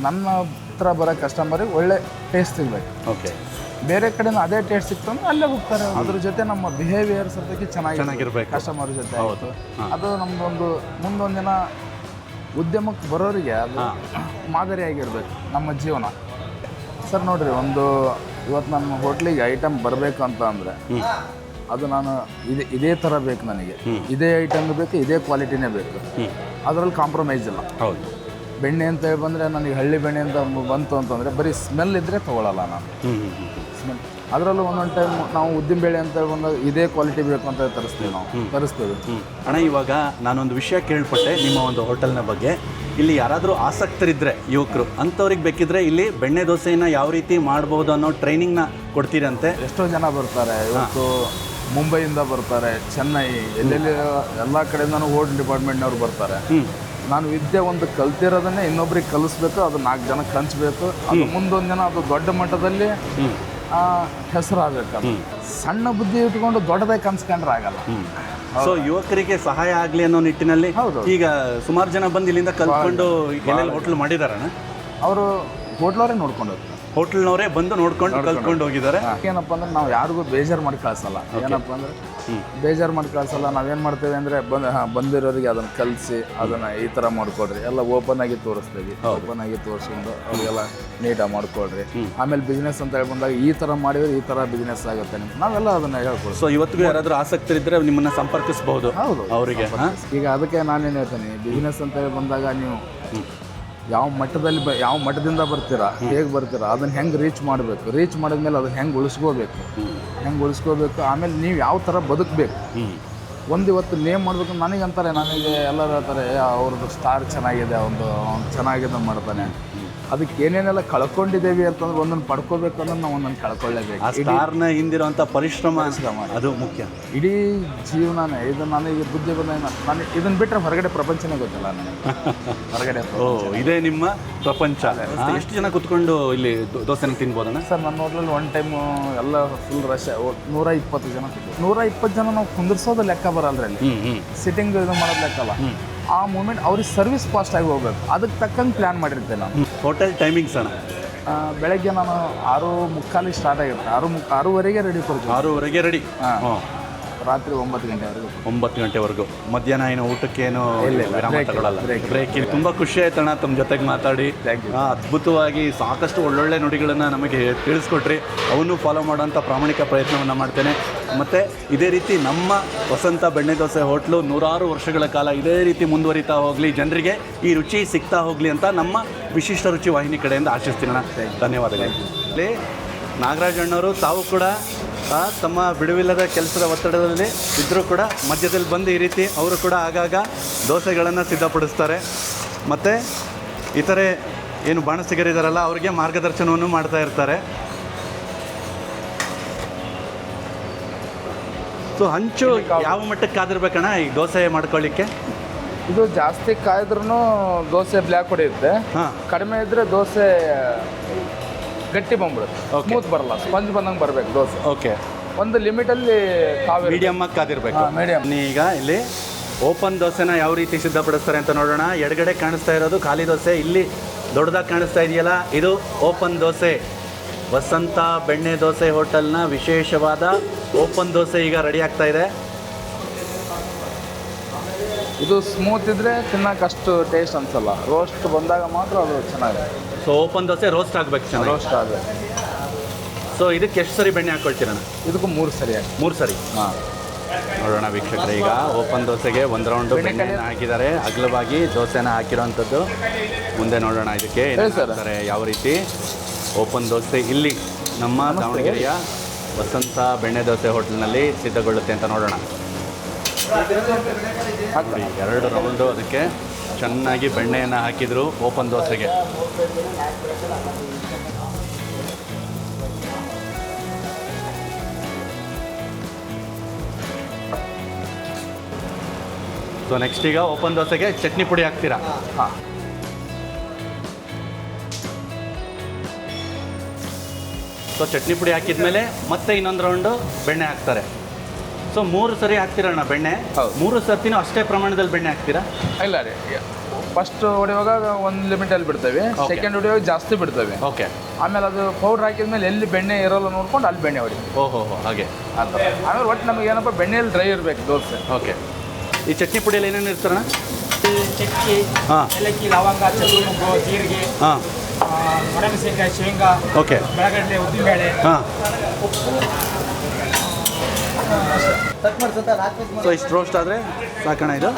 ನನ್ನ ಹತ್ರ ಬರೋ ಕಸ್ಟಮರಿಗೆ ಒಳ್ಳೆ ಟೇಸ್ಟ್ ಸಿಗಬೇಕು. ಓಕೆ. ಬೇರೆ ಕಡೆನೂ ಅದೇ ಟೇಸ್ಟ್ ಸಿಕ್ತು ಅಂದ್ರೆ ಅಲ್ಲೇ ಹೋಗ್ತಾರೆ. ಅದ್ರ ಜೊತೆ ನಮ್ಮ ಬಿಹೇವಿಯರ್ ಸದ್ಯಕ್ಕೆ ಚೆನ್ನಾಗಿರ್ಬೇಕು ಕಸ್ಟಮರ್ ಜೊತೆ. ಆಯಿತು. ಅದು ನಮ್ಮದೊಂದು ಮುಂದೊಂದು ದಿನ ಉದ್ಯಮಕ್ಕೆ ಬರೋರಿಗೆ ಅದು ಮಾದರಿಯಾಗಿರ್ಬೇಕು ನಮ್ಮ ಜೀವನ. ಸರ್ ನೋಡಿರಿ, ಇವತ್ತು ನಮ್ಮ ಹೋಟ್ಲಿಗೆ ಐಟಮ್ ಬರಬೇಕು ಅಂತ ಅಂದರೆ ಅದು ನಾನು ಇದೇ ಥರ ಬೇಕು, ನನಗೆ ಇದೇ ಐಟಮ್ ಬೇಕು, ಇದೇ ಕ್ವಾಲಿಟಿನೇ ಬೇಕು. ಅದರಲ್ಲಿ ಕಾಂಪ್ರಮೈಸ್ ಇಲ್ಲ. ಹೌದು. ಬೆಣ್ಣೆ ಅಂತ ಹೇಳಿ ಬಂದರೆ ನನಗೆ ಹಳ್ಳಿ ಬೆಣ್ಣೆ ಅಂತ ಬಂತು ಅಂತಂದರೆ ಬರೀ ಸ್ಮೆಲ್ ಇದ್ದರೆ ತೊಗೊಳಲ್ಲ ನಾನು. ಸ್ಮೆಲ್ ಅದರಲ್ಲೂ ಒಂದೊಂದು ಟೈಮ್ ನಾವು ಉದ್ದಿನಬೇಳೆ ಅಂತ ಹೇಳಿ ಬಂದಾಗ ಇದೇ ಕ್ವಾಲಿಟಿ ಬೇಕು ಅಂತ ತರಿಸ್ತೀವಿ. ಅಣ್ಣ, ಇವಾಗ ನಾನೊಂದು ವಿಷಯ ಕೇಳ್ಪಟ್ಟೆ ನಿಮ್ಮ ಒಂದು ಹೋಟೆಲ್ನ ಬಗ್ಗೆ. ಇಲ್ಲಿ ಯಾರಾದರೂ ಆಸಕ್ತರಿದ್ದರೆ ಯುವಕರು ಅಂಥವ್ರಿಗೆ ಬೇಕಿದ್ರೆ ಇಲ್ಲಿ ಬೆಣ್ಣೆ ದೋಸೆಯನ್ನು ಯಾವ ರೀತಿ ಮಾಡ್ಬೋದು ಅನ್ನೋ ಟ್ರೈನಿಂಗ್ನ ಕೊಡ್ತೀರಂತೆ. ಎಷ್ಟೋ ಜನ ಬರ್ತಾರೆ ಇವತ್ತು. ಮುಂಬೈಯಿಂದ ಬರ್ತಾರೆ, ಚೆನ್ನೈ, ಎಲ್ಲೆಲ್ಲಿ ಎಲ್ಲ ಕಡೆಯಿಂದನೂ ಹೋಟೆಲ್ ಡಿಪಾರ್ಟ್ಮೆಂಟ್ನವ್ರು ಬರ್ತಾರೆ. ನಾನು ವಿದ್ಯೆ ಒಂದು ಕಲ್ತಿರೋದನ್ನೇ ಇನ್ನೊಬ್ರಿಗೆ ಕಲಿಸ್ಬೇಕು, ಅದು 4 ಜನಕ್ಕೆ ಹಂಚ್ಬೇಕು. ಅದು ಮುಂದೊಂದು ದಿನ ಅದು ದೊಡ್ಡ ಮಟ್ಟದಲ್ಲಿ ಹೆಸರಾಗಬೇಕು. ಸಣ್ಣ ಬುದ್ಧಿ ಇಟ್ಕೊಂಡು ದೊಡ್ಡದಾಗಿ ಕನ್ಸ್ಕೊಂಡ್ರೆ ಆಗಲ್ಲ. ಸೊ ಯುವಕರಿಗೆ ಸಹಾಯ ಆಗಲಿ ಅನ್ನೋ ನಿಟ್ಟಿನಲ್ಲಿ ಈಗ ಸುಮಾರು ಜನ ಬಂದು ಇಲ್ಲಿಂದ ಕಲ್ತ್ಕೊಂಡು ಎಲ್ಲೆಲ್ಲಿ ಹೋಟ್ಲ್ ಮಾಡಿದಾರಣ್ಣ? ಅವರು ಹೋಟ್ಲವರೇ ನೋಡ್ಕೊಂಡು ಹೋಗ್ತಾರೆ. ಹೋಟೆಲ್ನವರೇ ಬಂದು ನೋಡ್ಕೊಂಡು ಕಲ್ತ್ಕೊಂಡು ಹೋಗಿದ್ದಾರೆ. ಏನಪ್ಪ ಅಂದ್ರೆ ನಾವು ಯಾರಿಗೂ ಬೇಜಾರು ಮಾಡಿ ಕಳಿಸಲ್ಲ. ಏನಪ್ಪ ಅಂದ್ರೆ ಬೇಜಾರು ಮಾಡಿ ಕಳಿಸಲ್ಲ. ನಾವೇನು ಮಾಡ್ತೇವೆ ಅಂದರೆ ಬಂದಿರೋರಿಗೆ ಅದನ್ನು ಕಲಿಸಿ ಅದನ್ನು ಈ ಥರ ಮಾಡ್ಕೊಡ್ರಿ, ಎಲ್ಲ ಓಪನ್ ಆಗಿ ತೋರಿಸ್ತೀವಿ. ಓಪನ್ ಆಗಿ ತೋರಿಸ್ಕೊಂಡು ಅವ್ರಿಗೆಲ್ಲ ನೀಟಾಗಿ ಮಾಡ್ಕೊಳ್ರಿ. ಆಮೇಲೆ ಬಿಸ್ನೆಸ್ ಅಂತ ಹೇಳಿ ಬಂದಾಗ ಈ ಥರ ಮಾಡಿದ್ರೆ ಈ ಥರ ಬಿಸ್ನೆಸ್ ಆಗುತ್ತೆ ನಿಮ್ಗೆ, ನಾವೆಲ್ಲ ಅದನ್ನು ಹೇಳ್ಕೊಡ್ತೀವಿ. ಸೊ ಇವತ್ತಿಗೂ ಯಾರಾದರೂ ಆಸಕ್ತರಿದ್ದರೆ ನಿಮ್ಮನ್ನು ಸಂಪರ್ಕಿಸ್ಬೋದು. ಹೌದು, ಅವರಿಗೆ. ಈಗ ಅದಕ್ಕೆ ನಾನೇನು ಹೇಳ್ತೀನಿ, ಬಿಸ್ನೆಸ್ ಅಂತ ಹೇಳಿ ಬಂದಾಗ ನೀವು ಯಾವ ಮಟ್ಟದಿಂದ ಬರ್ತೀರಾ, ಹೇಗೆ ಬರ್ತೀರಾ, ಅದನ್ನು ಹೆಂಗೆ ರೀಚ್ ಮಾಡಬೇಕು, ರೀಚ್ ಮಾಡಿದ್ಮೇಲೆ ಅದನ್ನು ಹೆಂಗೆ ಉಳಿಸ್ಕೋಬೇಕು, ಆಮೇಲೆ ನೀವು ಯಾವ ಥರ ಬದುಕಬೇಕು. ಇವತ್ತು ನೇಮ್ ಮಾಡಬೇಕು. ನನಗೆ ಎಲ್ಲರೂ ಹೇಳ್ತಾರೆ ಅವ್ರದ್ದು ಸ್ಟಾರ್ ಚೆನ್ನಾಗಿದೆ, ಅವ್ನು ಚೆನ್ನಾಗಿದೆ ಮಾಡ್ತಾನೆ. ಅದಕ್ಕೆ ಏನೇನೆಲ್ಲ ಕಳ್ಕೊಂಡಿದ್ದೇವೆ ಅಂತಂದ್ರೆ ಒಂದನ್ನು ಪಡ್ಕೋಬೇಕು ಅನ್ನೋದು ನಾವು ಒಂದೊಂದು ಕಳ್ಕೊಳ್ಳೇಬೇಕು. ಆ ಸ್ಟಾರ್ನ ಹಿಂದಿರುವಂಥ ಪರಿಶ್ರಮ ಅದು ಮುಖ್ಯ. ಇಡೀ ಜೀವನನೇ ಇದು. ನನಗೆ ಬುದ್ಧಿ ಬಂದ ನಾನು ಇದನ್ನು ಬಿಟ್ಟರೆ ಹೊರಗಡೆ ಪ್ರಪಂಚನೇ ಗೊತ್ತಿಲ್ಲ ನನಗೆ. ಹೊರಗಡೆ ಇದೇ ನಿಮ್ಮ ಪ್ರಪಂಚ. ಎಷ್ಟು ಜನ ಕುತ್ಕೊಂಡು ಇಲ್ಲಿ ದೋಸೆನ ತಿನ್ಬೋದಣ್ಣ? ಸರ್ ನನ್ನ ಹೋಟ್ಲಲ್ಲಿ ಒನ್ ಟೈಮು ಎಲ್ಲ ಫುಲ್ ರಶ್ 120 ಜನ. 120 ಜನ ನಾವು ಕುಂದಿರ್ಸೋದು ಲೆಕ್ಕ ಬರಲ್ರಿ. ಸಿಟ್ಟಿಂಗ್ ಇದು ಮಾಡೋದು ಲೆಕ್ಕಲ್ಲ. ಆ ಮೂಮೆಂಟ್ ಅವ್ರಿಗೆ ಸರ್ವಿಸ್ ಫಾಸ್ಟ್ ಆಗಿ ಹೋಗ್ಬೇಕು. ಅದಕ್ಕೆ ತಕ್ಕಂಗೆ ಪ್ಲ್ಯಾನ್ ಮಾಡಿರ್ತೇನೆ ನಾನು. ಹೋಟೆಲ್ ಟೈಮಿಂಗ್ಸ್ ಅಣ್ಣ? ಬೆಳಗ್ಗೆ ನಾನು 6:45 ಸ್ಟಾರ್ಟ್ ಆಗಿರುತ್ತೆ. 6:30ಗೆ ರೆಡಿ ಕೊಡ್ತೀನಿ. 6:30ಗೆ ರೆಡಿ. ರಾತ್ರಿ 9 ಗಂಟೆವರೆಗೂ. 9 ಗಂಟೆವರೆಗೂ. ಮಧ್ಯಾಹ್ನ ಏನು ಊಟಕ್ಕೇನು ವಿರಾಮ ತಗೊಳ್ಳಲ್ಲ? ಬ್ರೇಕ್. ತುಂಬ ಖುಷಿ ಆಯ್ತಣ್ಣ ತಮ್ಮ ಜೊತೆಗೆ ಮಾತಾಡಿ. ಅದ್ಭುತವಾಗಿ ಸಾಕಷ್ಟು ಒಳ್ಳೊಳ್ಳೆ ನುಡಿಗಳನ್ನು ನಮಗೆ ತಿಳಿಸ್ಕೊಟ್ರಿ. ಅವನ್ನು ಫಾಲೋ ಮಾಡೋಂಥ ಪ್ರಾಮಾಣಿಕ ಪ್ರಯತ್ನವನ್ನು ಮಾಡ್ತೇನೆ. ಮತ್ತು ಇದೇ ರೀತಿ ನಮ್ಮ ವಸಂತ ಬೆಣ್ಣೆ ದೋಸೆ ಹೋಟ್ಲು 100 ವರ್ಷಗಳ ಕಾಲ ಇದೇ ರೀತಿ ಮುಂದುವರಿತಾ ಹೋಗಲಿ, ಜನರಿಗೆ ಈ ರುಚಿ ಸಿಗ್ತಾ ಹೋಗಲಿ ಅಂತ ನಮ್ಮ ವಿಶಿಷ್ಟ ರುಚಿ ವಾಹಿನಿ ಕಡೆಯಿಂದ ಆಶಿಸ್ತೀನಣ್ಣ. ಧನ್ಯವಾದಗಳು. ನಾಗರಾಜ್ ಅಣ್ಣವರು ತಾವು ಕೂಡ ತಮ್ಮ ಬಿಡುವಿಲ್ಲದ ಕೆಲಸದ ಒತ್ತಡದಲ್ಲಿ ಇದ್ದರೂ ಕೂಡ ಮಧ್ಯದಲ್ಲಿ ಬಂದು ಈ ರೀತಿ ಅವರು ಕೂಡ ಆಗಾಗ ದೋಸೆಗಳನ್ನು ಸಿದ್ಧಪಡಿಸ್ತಾರೆ. ಮತ್ತು ಇತರೆ ಏನು ಬಾಣಸಿಗರಿದ್ದಾರಲ್ಲ ಅವರಿಗೆ ಮಾರ್ಗದರ್ಶನವನ್ನು ಮಾಡ್ತಾ ಇರ್ತಾರೆ. ಸೊ ಹಂಚು ಯಾವ ಮಟ್ಟಕ್ಕೆ ಕಾದಿರ್ಬೇಕಣ್ಣ ಈ ದೋಸೆ ಮಾಡ್ಕೊಳ್ಳಿಕ್ಕೆ? ಇದು ಜಾಸ್ತಿ ಕಾಯ್ದ್ರೂ ದೋಸೆ ಬ್ಲ್ಯಾಕ್ ಹೊಡೆಯುತ್ತೆ. ಹಾಂ. ಕಡಿಮೆ ಇದ್ದರೆ ದೋಸೆ ಗಟ್ಟಿ ಬಂದ್ಬಿಡುತ್ತೆ, Okay. ಸ್ಮೂತ್ ಬರಲ್ಲ, ಸ್ಪಂಜ್ ಬಂದಂಗೆ ಬರಬೇಕು ದೋಸೆ. ಓಕೆ, ಒಂದು ಲಿಮಿಟಲ್ಲಿ ಮೀಡಿಯಮ್ಮಾಗಿ ಕಾದಿರಬೇಕು. ಮೀಡಿಯಮ್. ಈಗ ಇಲ್ಲಿ ಓಪನ್ ದೋಸೆನ ಯಾವ ರೀತಿ ಸಿದ್ಧಪಡಿಸ್ತಾರೆ ಅಂತ ನೋಡೋಣ. ಎಡಗಡೆ ಕಾಣಿಸ್ತಾ ಇರೋದು ಖಾಲಿ ದೋಸೆ, ಇಲ್ಲಿ ದೊಡ್ಡದಾಗಿ ಕಾಣಿಸ್ತಾ ಇದೆಯಲ್ಲ ಇದು ಓಪನ್ ದೋಸೆ. ವಸಂತ ಬೆಣ್ಣೆ ದೋಸೆ ಹೋಟೆಲ್ನ ವಿಶೇಷವಾದ ಓಪನ್ ದೋಸೆ ಈಗ ರೆಡಿ ಆಗ್ತಾ ಇದೆ. ಇದು ಸ್ಮೂತ್ ಇದ್ದರೆ ತಿನ್ನಕ್ಕೆ ಅಷ್ಟು ಟೇಸ್ಟ್ ಅನ್ಸಲ್ಲ, ರೋಸ್ಟ್ ಬಂದಾಗ ಮಾತ್ರ ಅದು ಚೆನ್ನಾಗಿದೆ. ಸೊ ಓಪನ್ ದೋಸೆ ರೋಸ್ಟ್ ಆಗಬೇಕು ಚೆನ್ನಾಗಿ. ರೋಸ್ಟ್ ಆಗಬೇಕು. ಸೊ ಇದಕ್ಕೆ ಎಷ್ಟು ಸರಿ ಬೆಣ್ಣೆ ಹಾಕ್ಕೊಳ್ತೀರಣ್ಣ? ಇದಕ್ಕೂ 3 ಸರಿಯಾಗಿ. 3 ಸರಿ. ಹಾಂ. ನೋಡೋಣ ವೀಕ್ಷಕರೇ, ಈಗ ಓಪನ್ ದೋಸೆಗೆ 1 ರೌಂಡು ಬೆಣ್ಣೆನ ಹಾಕಿದ್ದಾರೆ, ಅಗಲವಾಗಿ ದೋಸೆನ ಹಾಕಿರೋವಂಥದ್ದು. ಮುಂದೆ ನೋಡೋಣ ಇದಕ್ಕೆ ಹೇಳಿ ಸರ್. ಹಾಕ್ತಾರೆ ಯಾವ ರೀತಿ. ಓಪನ್ ದೋಸೆ ಇಲ್ಲಿ ನಮ್ಮ ದಾವಣಗೆರೆಯ ವಸಂತ ಬೆಣ್ಣೆ ದೋಸೆ ಹೋಟೆಲ್ನಲ್ಲಿ ಸಿದ್ಧಗೊಳ್ಳುತ್ತೆ ಅಂತ ನೋಡೋಣ. ನೋಡಿ, 2 ರೌಂಡು ಅದಕ್ಕೆ ಚೆನ್ನಾಗಿ ಬೆಣ್ಣೆಯನ್ನು ಹಾಕಿದ್ರು ಓಪನ್ ದೋಸೆಗೆ. ಸೊ ನೆಕ್ಸ್ಟ್ ಈಗ ಓಪನ್ ದೋಸೆಗೆ ಚಟ್ನಿ ಪುಡಿ ಹಾಕ್ತೀರಾ? ಹಾಂ. ಸೊ ಚಟ್ನಿ ಪುಡಿ ಹಾಕಿದ್ಮೇಲೆ ಮತ್ತೆ ಇನ್ನೊಂದು ರೌಂಡು ಬೆಣ್ಣೆ ಹಾಕ್ತಾರೆ. ಸೊ 3 ಸರಿ ಹಾಕ್ತೀರಣ್ಣ ಬೆಣ್ಣೆ? ಹೌದು. 3 ಸರ್ತಿನೂ ಅಷ್ಟೇ ಪ್ರಮಾಣದಲ್ಲಿ ಬೆಣ್ಣೆ ಹಾಕ್ತೀರಾ? ಇಲ್ಲ ರೀ, ಫಸ್ಟ್ ಹೊಡೆಯುವಾಗ ಒಂದು ಲಿಮಿಟಲ್ಲಿ ಬಿಡ್ತೇವೆ, Okay. ಸೆಕೆಂಡ್ ಹೊಡೆಯುವಾಗ ಜಾಸ್ತಿ ಬಿಡ್ತೇವೆ. ಓಕೆ. ಆಮೇಲೆ ಅದು ಪೌಡ್ರ್ ಹಾಕಿದ್ಮೇಲೆ ಎಲ್ಲಿ ಬೆಣ್ಣೆ ಇರೋಲ್ಲ ನೋಡ್ಕೊಂಡು ಅಲ್ಲಿ ಬೆಣ್ಣೆ ಹೊಡಿತೀವಿ. ಓಹೋ ಹಾಗೆ. ಆ ಥರ. ಆಮೇಲೆ ಒಟ್ಟು ನಮಗೆ ಏನಪ್ಪ ಬೆಣ್ಣೆಯಲ್ಲಿ ಡ್ರೈ ಇರಬೇಕು ದೋಸೆ. ಓಕೆ. ಈ ಚಟ್ನಿ ಪುಡಿಯಲ್ಲಿ ಏನೇನು ಇರ್ತಾರಣ್ಣ? ಚಕ್ಕೆ, ಹಾಂ ಏಲಕ್ಕಿ, ಲವಂಗ, ಚಕ್ಕುನುಗ್ಗು, ಜೀರಿಗೆ, ಹಾಂ. ಒಣಮೆಣಸಿನಕಾಯಿ, ಶೇಂಗಾ, ಓಕೆ. ಬೆಳಗಡ್ಡೆ, ಉದ್ದಿನಬೇಳೆ, ಹಾಂ. ಉಪ್ಪು. ಸೊ ಇಷ್ಟು ರೋಸ್ಟ್ ಆದರೆ ಸಾಕಣ ಇದು.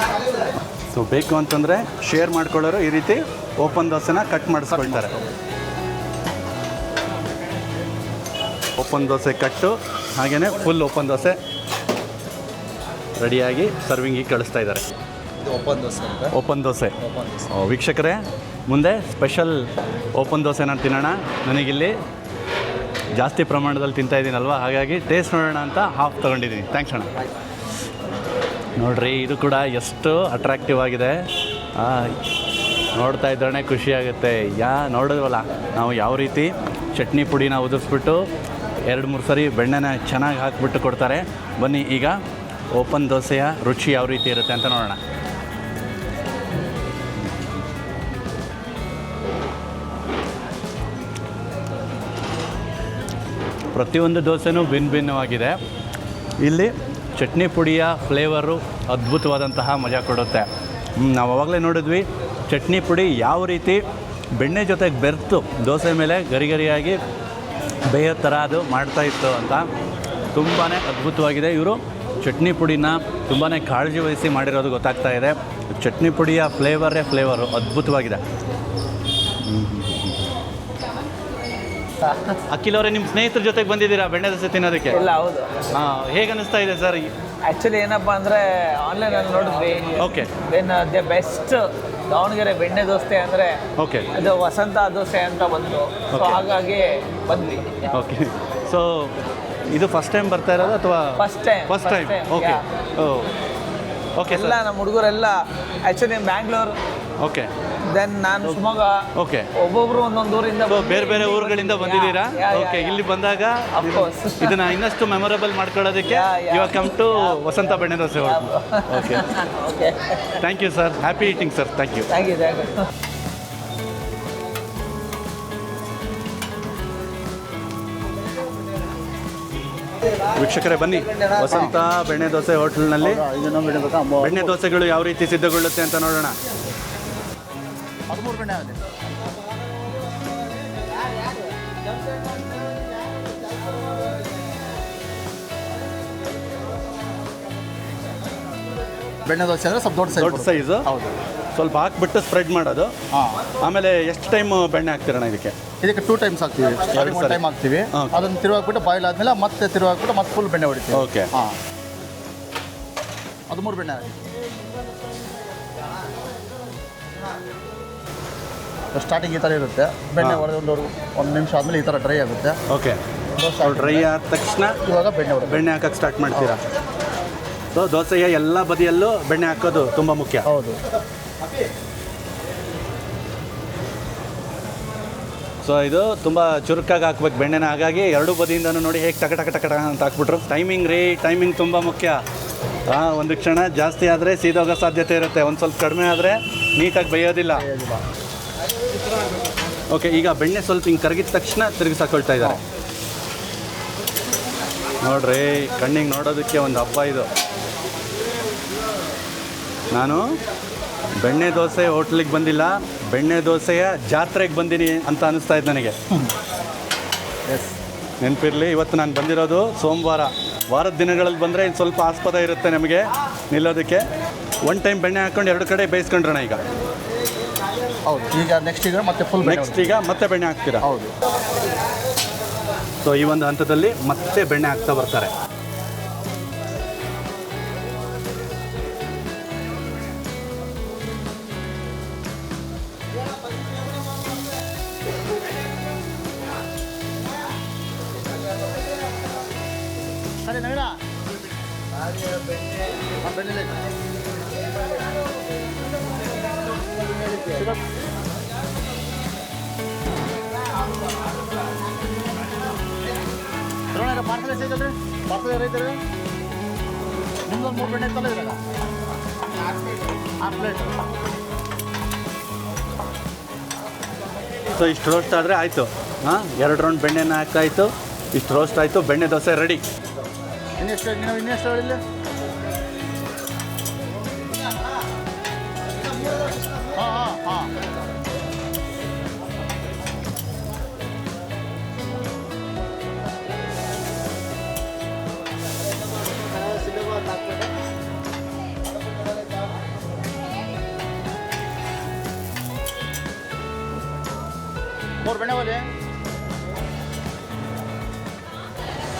ಸೊ ಬೇಕು ಅಂತಂದರೆ ಶೇರ್ ಮಾಡ್ಕೊಳ್ಳೋರು ಈ ರೀತಿ ಓಪನ್ ದೋಸೆನ ಕಟ್ ಮಾಡಿಸ್ಕೊಳ್ತಾರೆ. ಓಪನ್ ದೋಸೆ ಕಟ್ಟು, ಹಾಗೆಯೇ ಫುಲ್ ಓಪನ್ ದೋಸೆ ರೆಡಿಯಾಗಿ ಸರ್ವಿಂಗಿಗೆ ಕಳಿಸ್ತಾ ಇದ್ದಾರೆ. ಓಪನ್ ದೋಸೆ. ವೀಕ್ಷಕರೇ, ಮುಂದೆ ಸ್ಪೆಷಲ್ ಓಪನ್ ದೋಸೆನ ತಿನ್ನೋಣ. ನನಗಿಲ್ಲಿ ಜಾಸ್ತಿ ಪ್ರಮಾಣದಲ್ಲಿ ತಿಂತಾ ಇದ್ದೀನಲ್ವ, ಹಾಗಾಗಿ ಟೇಸ್ಟ್ ನೋಡೋಣ ಅಂತ ಹಾಫ್ ತೊಗೊಂಡಿದ್ದೀನಿ. ಥ್ಯಾಂಕ್ಸ್ ಅಣ್ಣ. ನೋಡ್ರಿ, ಇದು ಕೂಡ ಎಷ್ಟು ಅಟ್ರಾಕ್ಟಿವ್ ಆಗಿದೆ. ನೋಡ್ತಾ ಇದ್ದರೆ ಖುಷಿಯಾಗುತ್ತೆ. ನೋಡಿದ್ವಲ್ಲ ನಾವು ಯಾವ ರೀತಿ ಚಟ್ನಿ ಪುಡಿನ ಉದುರಿಸ್ಬಿಟ್ಟು 2-3 ಸರಿ ಬೆಣ್ಣೆನ ಚೆನ್ನಾಗಿ ಹಾಕಿಬಿಟ್ಟು ಕೊಡ್ತಾರೆ. ಬನ್ನಿ ಈಗ ಓಪನ್ ದೋಸೆಯ ರುಚಿ ಯಾವ ರೀತಿ ಇರುತ್ತೆ ಅಂತ ನೋಡೋಣ. ಪ್ರತಿಯೊಂದು ದೋಸೆನೂ ಭಿನ್ನವಾಗಿದೆ. ಇಲ್ಲಿ ಚಟ್ನಿ ಪುಡಿಯ ಫ್ಲೇವರು ಅದ್ಭುತವಾದಂತಹ ಮಜಾ ಕೊಡುತ್ತೆ. ನಾವು ಆವಾಗಲೇ ನೋಡಿದ್ವಿ ಚಟ್ನಿ ಪುಡಿ ಯಾವ ರೀತಿ ಬೆಣ್ಣೆ ಜೊತೆಗೆ ಬೆರೆತು ದೋಸೆ ಮೇಲೆ ಗರಿಗರಿಯಾಗಿ ಬೇಯೋ ಥರ ಅದು ಮಾಡ್ತಾಯಿತ್ತು ಅಂತ. ತುಂಬಾ ಅದ್ಭುತವಾಗಿದೆ. ಇವರು ಚಟ್ನಿ ಪುಡಿನ ತುಂಬಾ ಕಾಳಜಿ ವಹಿಸಿ ಮಾಡಿರೋದು ಗೊತ್ತಾಗ್ತಾ ಇದೆ. ಚಟ್ನಿ ಪುಡಿಯ ಫ್ಲೇವರು ಅದ್ಭುತವಾಗಿದೆ. ಅಖಿಲ್ ಅವರೇ, ನಿಮ್ಮ ಸ್ನೇಹಿತರ ಜೊತೆಗೆ ಬಂದಿದ್ದೀರಾ ಬೆಣ್ಣೆ ದೋಸೆ ತಿನ್ನೋದಕ್ಕೆ? ಇಲ್ಲ, ಹೌದು. ಹಾಂ, ಹೇಗೆ ಅನಿಸ್ತಾ ಇದೆ ಸರ್? ಆ್ಯಕ್ಚುಲಿ ಏನಪ್ಪ ಅಂದರೆ ಆನ್ಲೈನಲ್ಲಿ ನೋಡಿದ್ವಿ. Okay. Then the best Davanagere benne dosa ಅಂದರೆ ಓಕೆ. ಅದು ವಸಂತ ದೋಸೆ ಅಂತ ಬಂತು. So Okay. ಹಾಗಾಗಿ ಬಂದ್ವಿ. ಓಕೆ. ಸೊ ಇದು ಫಸ್ಟ್ ಟೈಮ್ ಬರ್ತಾ ಇರೋದು ಅಥವಾ first time. First time? Okay. Okay ಎಲ್ಲ ಸರ್. ನಮ್ಮ ಹುಡುಗರೆಲ್ಲ ಆ್ಯಕ್ಚುಲಿ ಬ್ಯಾಂಗ್ಳೂರು, ಓಕೆ. ದೆನ್ ನಾನು ಶಿವಮೊಗ್ಗ, ಓಕೆ. ಒಬ್ಬೊಬ್ರು ಒಂದೊಂದು ಊರಿಂದ ಬೇರೆ ಬೇರೆ ಊರುಗಳಿಂದ ಬಂದಿದ್ದೀರಾ? ಓಕೆ. ಇಲ್ಲಿ ಬಂದಾಗ Of course. ಇದನ್ನ ಇನ್ನಷ್ಟು ಮೆಮೊರೇಬಲ್ ಮಾಡ್ಕೊಳ್ಳೋದಕ್ಕೆ you come to Vasanta benne dosa hotel. Okay. Okay. Thank you sir. Happy eating sir. Thank you. Thank you. ವೀಕ್ಷಕರೇ, ಬನ್ನಿ ವಸಂತ ಬೆಣ್ಣೆ ದೋಸೆ ಹೋಟೆಲ್ನಲ್ಲಿ ಬೆಣ್ಣೆ ದೋಸೆಗಳು ಯಾವ ರೀತಿ ಸಿದ್ಧಗೊಳ್ಳುತ್ತೆ ಅಂತ ನೋಡೋಣ. ಬೆಣ್ಣೆ ದೋಸೆ ಅಂದರೆ ಸ್ವಲ್ಪ ದೊಡ್ಡ ದೊಡ್ಡ ಸೈಜು. ಹೌದು. ಸ್ವಲ್ಪ ಹಾಕ್ಬಿಟ್ಟು ಸ್ಪ್ರೆಡ್ ಮಾಡೋದು. ಹಾಂ, ಆಮೇಲೆ ಎಷ್ಟು ಟೈಮ್ ಬೆಣ್ಣೆ ಹಾಕ್ತೀರಣ್ಣ ಇದಕ್ಕೆ? ಇದಕ್ಕೆ 2 ಟೈಮ್ಸ್ ಹಾಕ್ತೀವಿ. ಎರಡು ಒಂದು ಸರಿ. ಟೈಮ್ ಹಾಕ್ತೀವಿ, Okay. ಅದನ್ನು ತಿರುವಾಕ್ಬಿಟ್ಟು ಬಾಯ್ಲ್ ಆದಮೇಲೆ ಮತ್ತೆ ತಿರುವಾಕ್ಬಿಟ್ಟು ಮತ್ತೆ ಫುಲ್ ಬೆಣ್ಣೆ ಹೊಡಿತೀವಿ. ಓಕೆ. ಹಾಂ, ಅದು 3 ಬೆಣ್ಣೆ ಹಾಕಿ. ಸ್ಟಾರ್ಟಿಂಗ್ ಈ ಥರ ಇರುತ್ತೆ ಬೆಣ್ಣೆ. ಒಂದು ನಿಮಿಷ ಆದಮೇಲೆ ಈ ಥರ ಡ್ರೈ ಆಗುತ್ತೆ. ಓಕೆ. ಡ್ರೈ ಆದ ತಕ್ಷಣ ಇವಾಗ ಬೆಣ್ಣೆ ಹೊಡೆದು ಬೆಣ್ಣೆ ಹಾಕಕ್ಕೆ ಸ್ಟಾರ್ಟ್ ಮಾಡ್ತೀರಾ? ಸೊ ದೋಸೆಯ ಎಲ್ಲ ಬದಿಯಲ್ಲೂ ಬೆಣ್ಣೆ ಹಾಕೋದು ತುಂಬ ಮುಖ್ಯ. ಹೌದು. ಸೊ ಇದು ತುಂಬ ಚುರುಕಾಗಿ ಹಾಕ್ಬೇಕು ಬೆಣ್ಣೆನ, ಹಾಗಾಗಿ ಎರಡೂ ಬದಿಯಿಂದನೂ ನೋಡಿ ಹೇಗೆ ಟಕ ಟಕ ಟಕ ಟಕ ಅಂತ ಹಾಕ್ಬಿಟ್ರು. ಟೈಮಿಂಗ್ ತುಂಬ ಮುಖ್ಯ. ಒಂದು ಕ್ಷಣ ಜಾಸ್ತಿ ಆದರೆ ಸೀದೋಗೋ ಸಾಧ್ಯತೆ ಇರುತ್ತೆ, ಒಂದು ಸ್ವಲ್ಪ ಕಡಿಮೆ ಆದರೆ ನೀಟಾಗಿ ಬೇಯೋದಿಲ್ಲ. ಓಕೆ, ಈಗ ಬೆಣ್ಣೆ ಸ್ವಲ್ಪ ಹಿಂಗೆ ಕರಗಿದ ತಕ್ಷಣ ತಿರುಗಿಸಾಕೊಳ್ತಾ ಇದ್ದಾರೆ ನೋಡ್ರಿ. ಕಣ್ಣಿಗೆ ನೋಡೋದಕ್ಕೆ ಒಂದು ಹಬ್ಬ ಇದು. ನಾನು ಬೆಣ್ಣೆ ದೋಸೆ ಹೋಟ್ಲಿಗೆ ಬಂದಿಲ್ಲ, ಬೆಣ್ಣೆ ದೋಸೆಯ ಜಾತ್ರೆಗೆ ಬಂದೀನಿ ಅಂತ ಅನಿಸ್ತಾ ಇತ್ತು ನನಗೆ. ನೆನಪಿರಲಿ, ಇವತ್ತು ನಾನು ಬಂದಿರೋದು ಸೋಮವಾರ. ವಾರದ ದಿನಗಳಲ್ಲಿ ಬಂದರೆ ಇನ್ನು ಸ್ವಲ್ಪ ಆಸ್ಪದ ಇರುತ್ತೆ ನಮಗೆ ನಿಲ್ಲೋದಕ್ಕೆ. ಒನ್ ಟೈಮ್ ಬೆಣ್ಣೆ ಹಾಕ್ಕೊಂಡು ಎರಡು ಕಡೆ ಬೇಯಿಸ್ಕೊಂಡ್ರಣ. ಈಗ ಹೌದು. ಈಗ ನೆಕ್ಸ್ಟ್ ಮತ್ತೆ ಫುಲ್ ಈಗ ಮತ್ತೆ ಬೆಣ್ಣೆ ಹಾಕ್ತೀರಾ? ಹೌದು. ಸೊ ಈ ಒಂದು ಹಂತದಲ್ಲಿ ಮತ್ತೆ ಬೆಣ್ಣೆ ಹಾಕ್ತಾ ಬರ್ತಾರೆ. ಸರಿ ನವೀನ, ಪಾರ್ಸಲ್ ಎಷ್ಟೈತಲ್ರಿ? ಪಾರ್ಸಲ್ ಯಾರೈತ್ರಿ? ನಿಮ್ದೊಂದು 3 ಬೆಣ್ಣೆ ಇತ್ತಲ್ಲ ಇದ್ರಾಗ? 6 ಪ್ಲೇಟ್. ಸೊ ಇಷ್ಟು ರೋಸ್ಟ್ ಆದರೆ ಆಯಿತು. 2 ರೌಂಡ್ ಬೆಣ್ಣೆನ ಹಾಕಾಯಿತು, ಇಷ್ಟು ರೋಸ್ಟ್ ಆಯಿತು, ಬೆಣ್ಣೆ ದೋಸೆ ರೆಡಿ. ಇನ್ನೆಷ್ಟು ಹೇಳಿಲ್ಲ? ಹಾಂ ಹಾಂ ಹಾಂ. ಬೆಣ್ಣೆ ಹೋದೆ.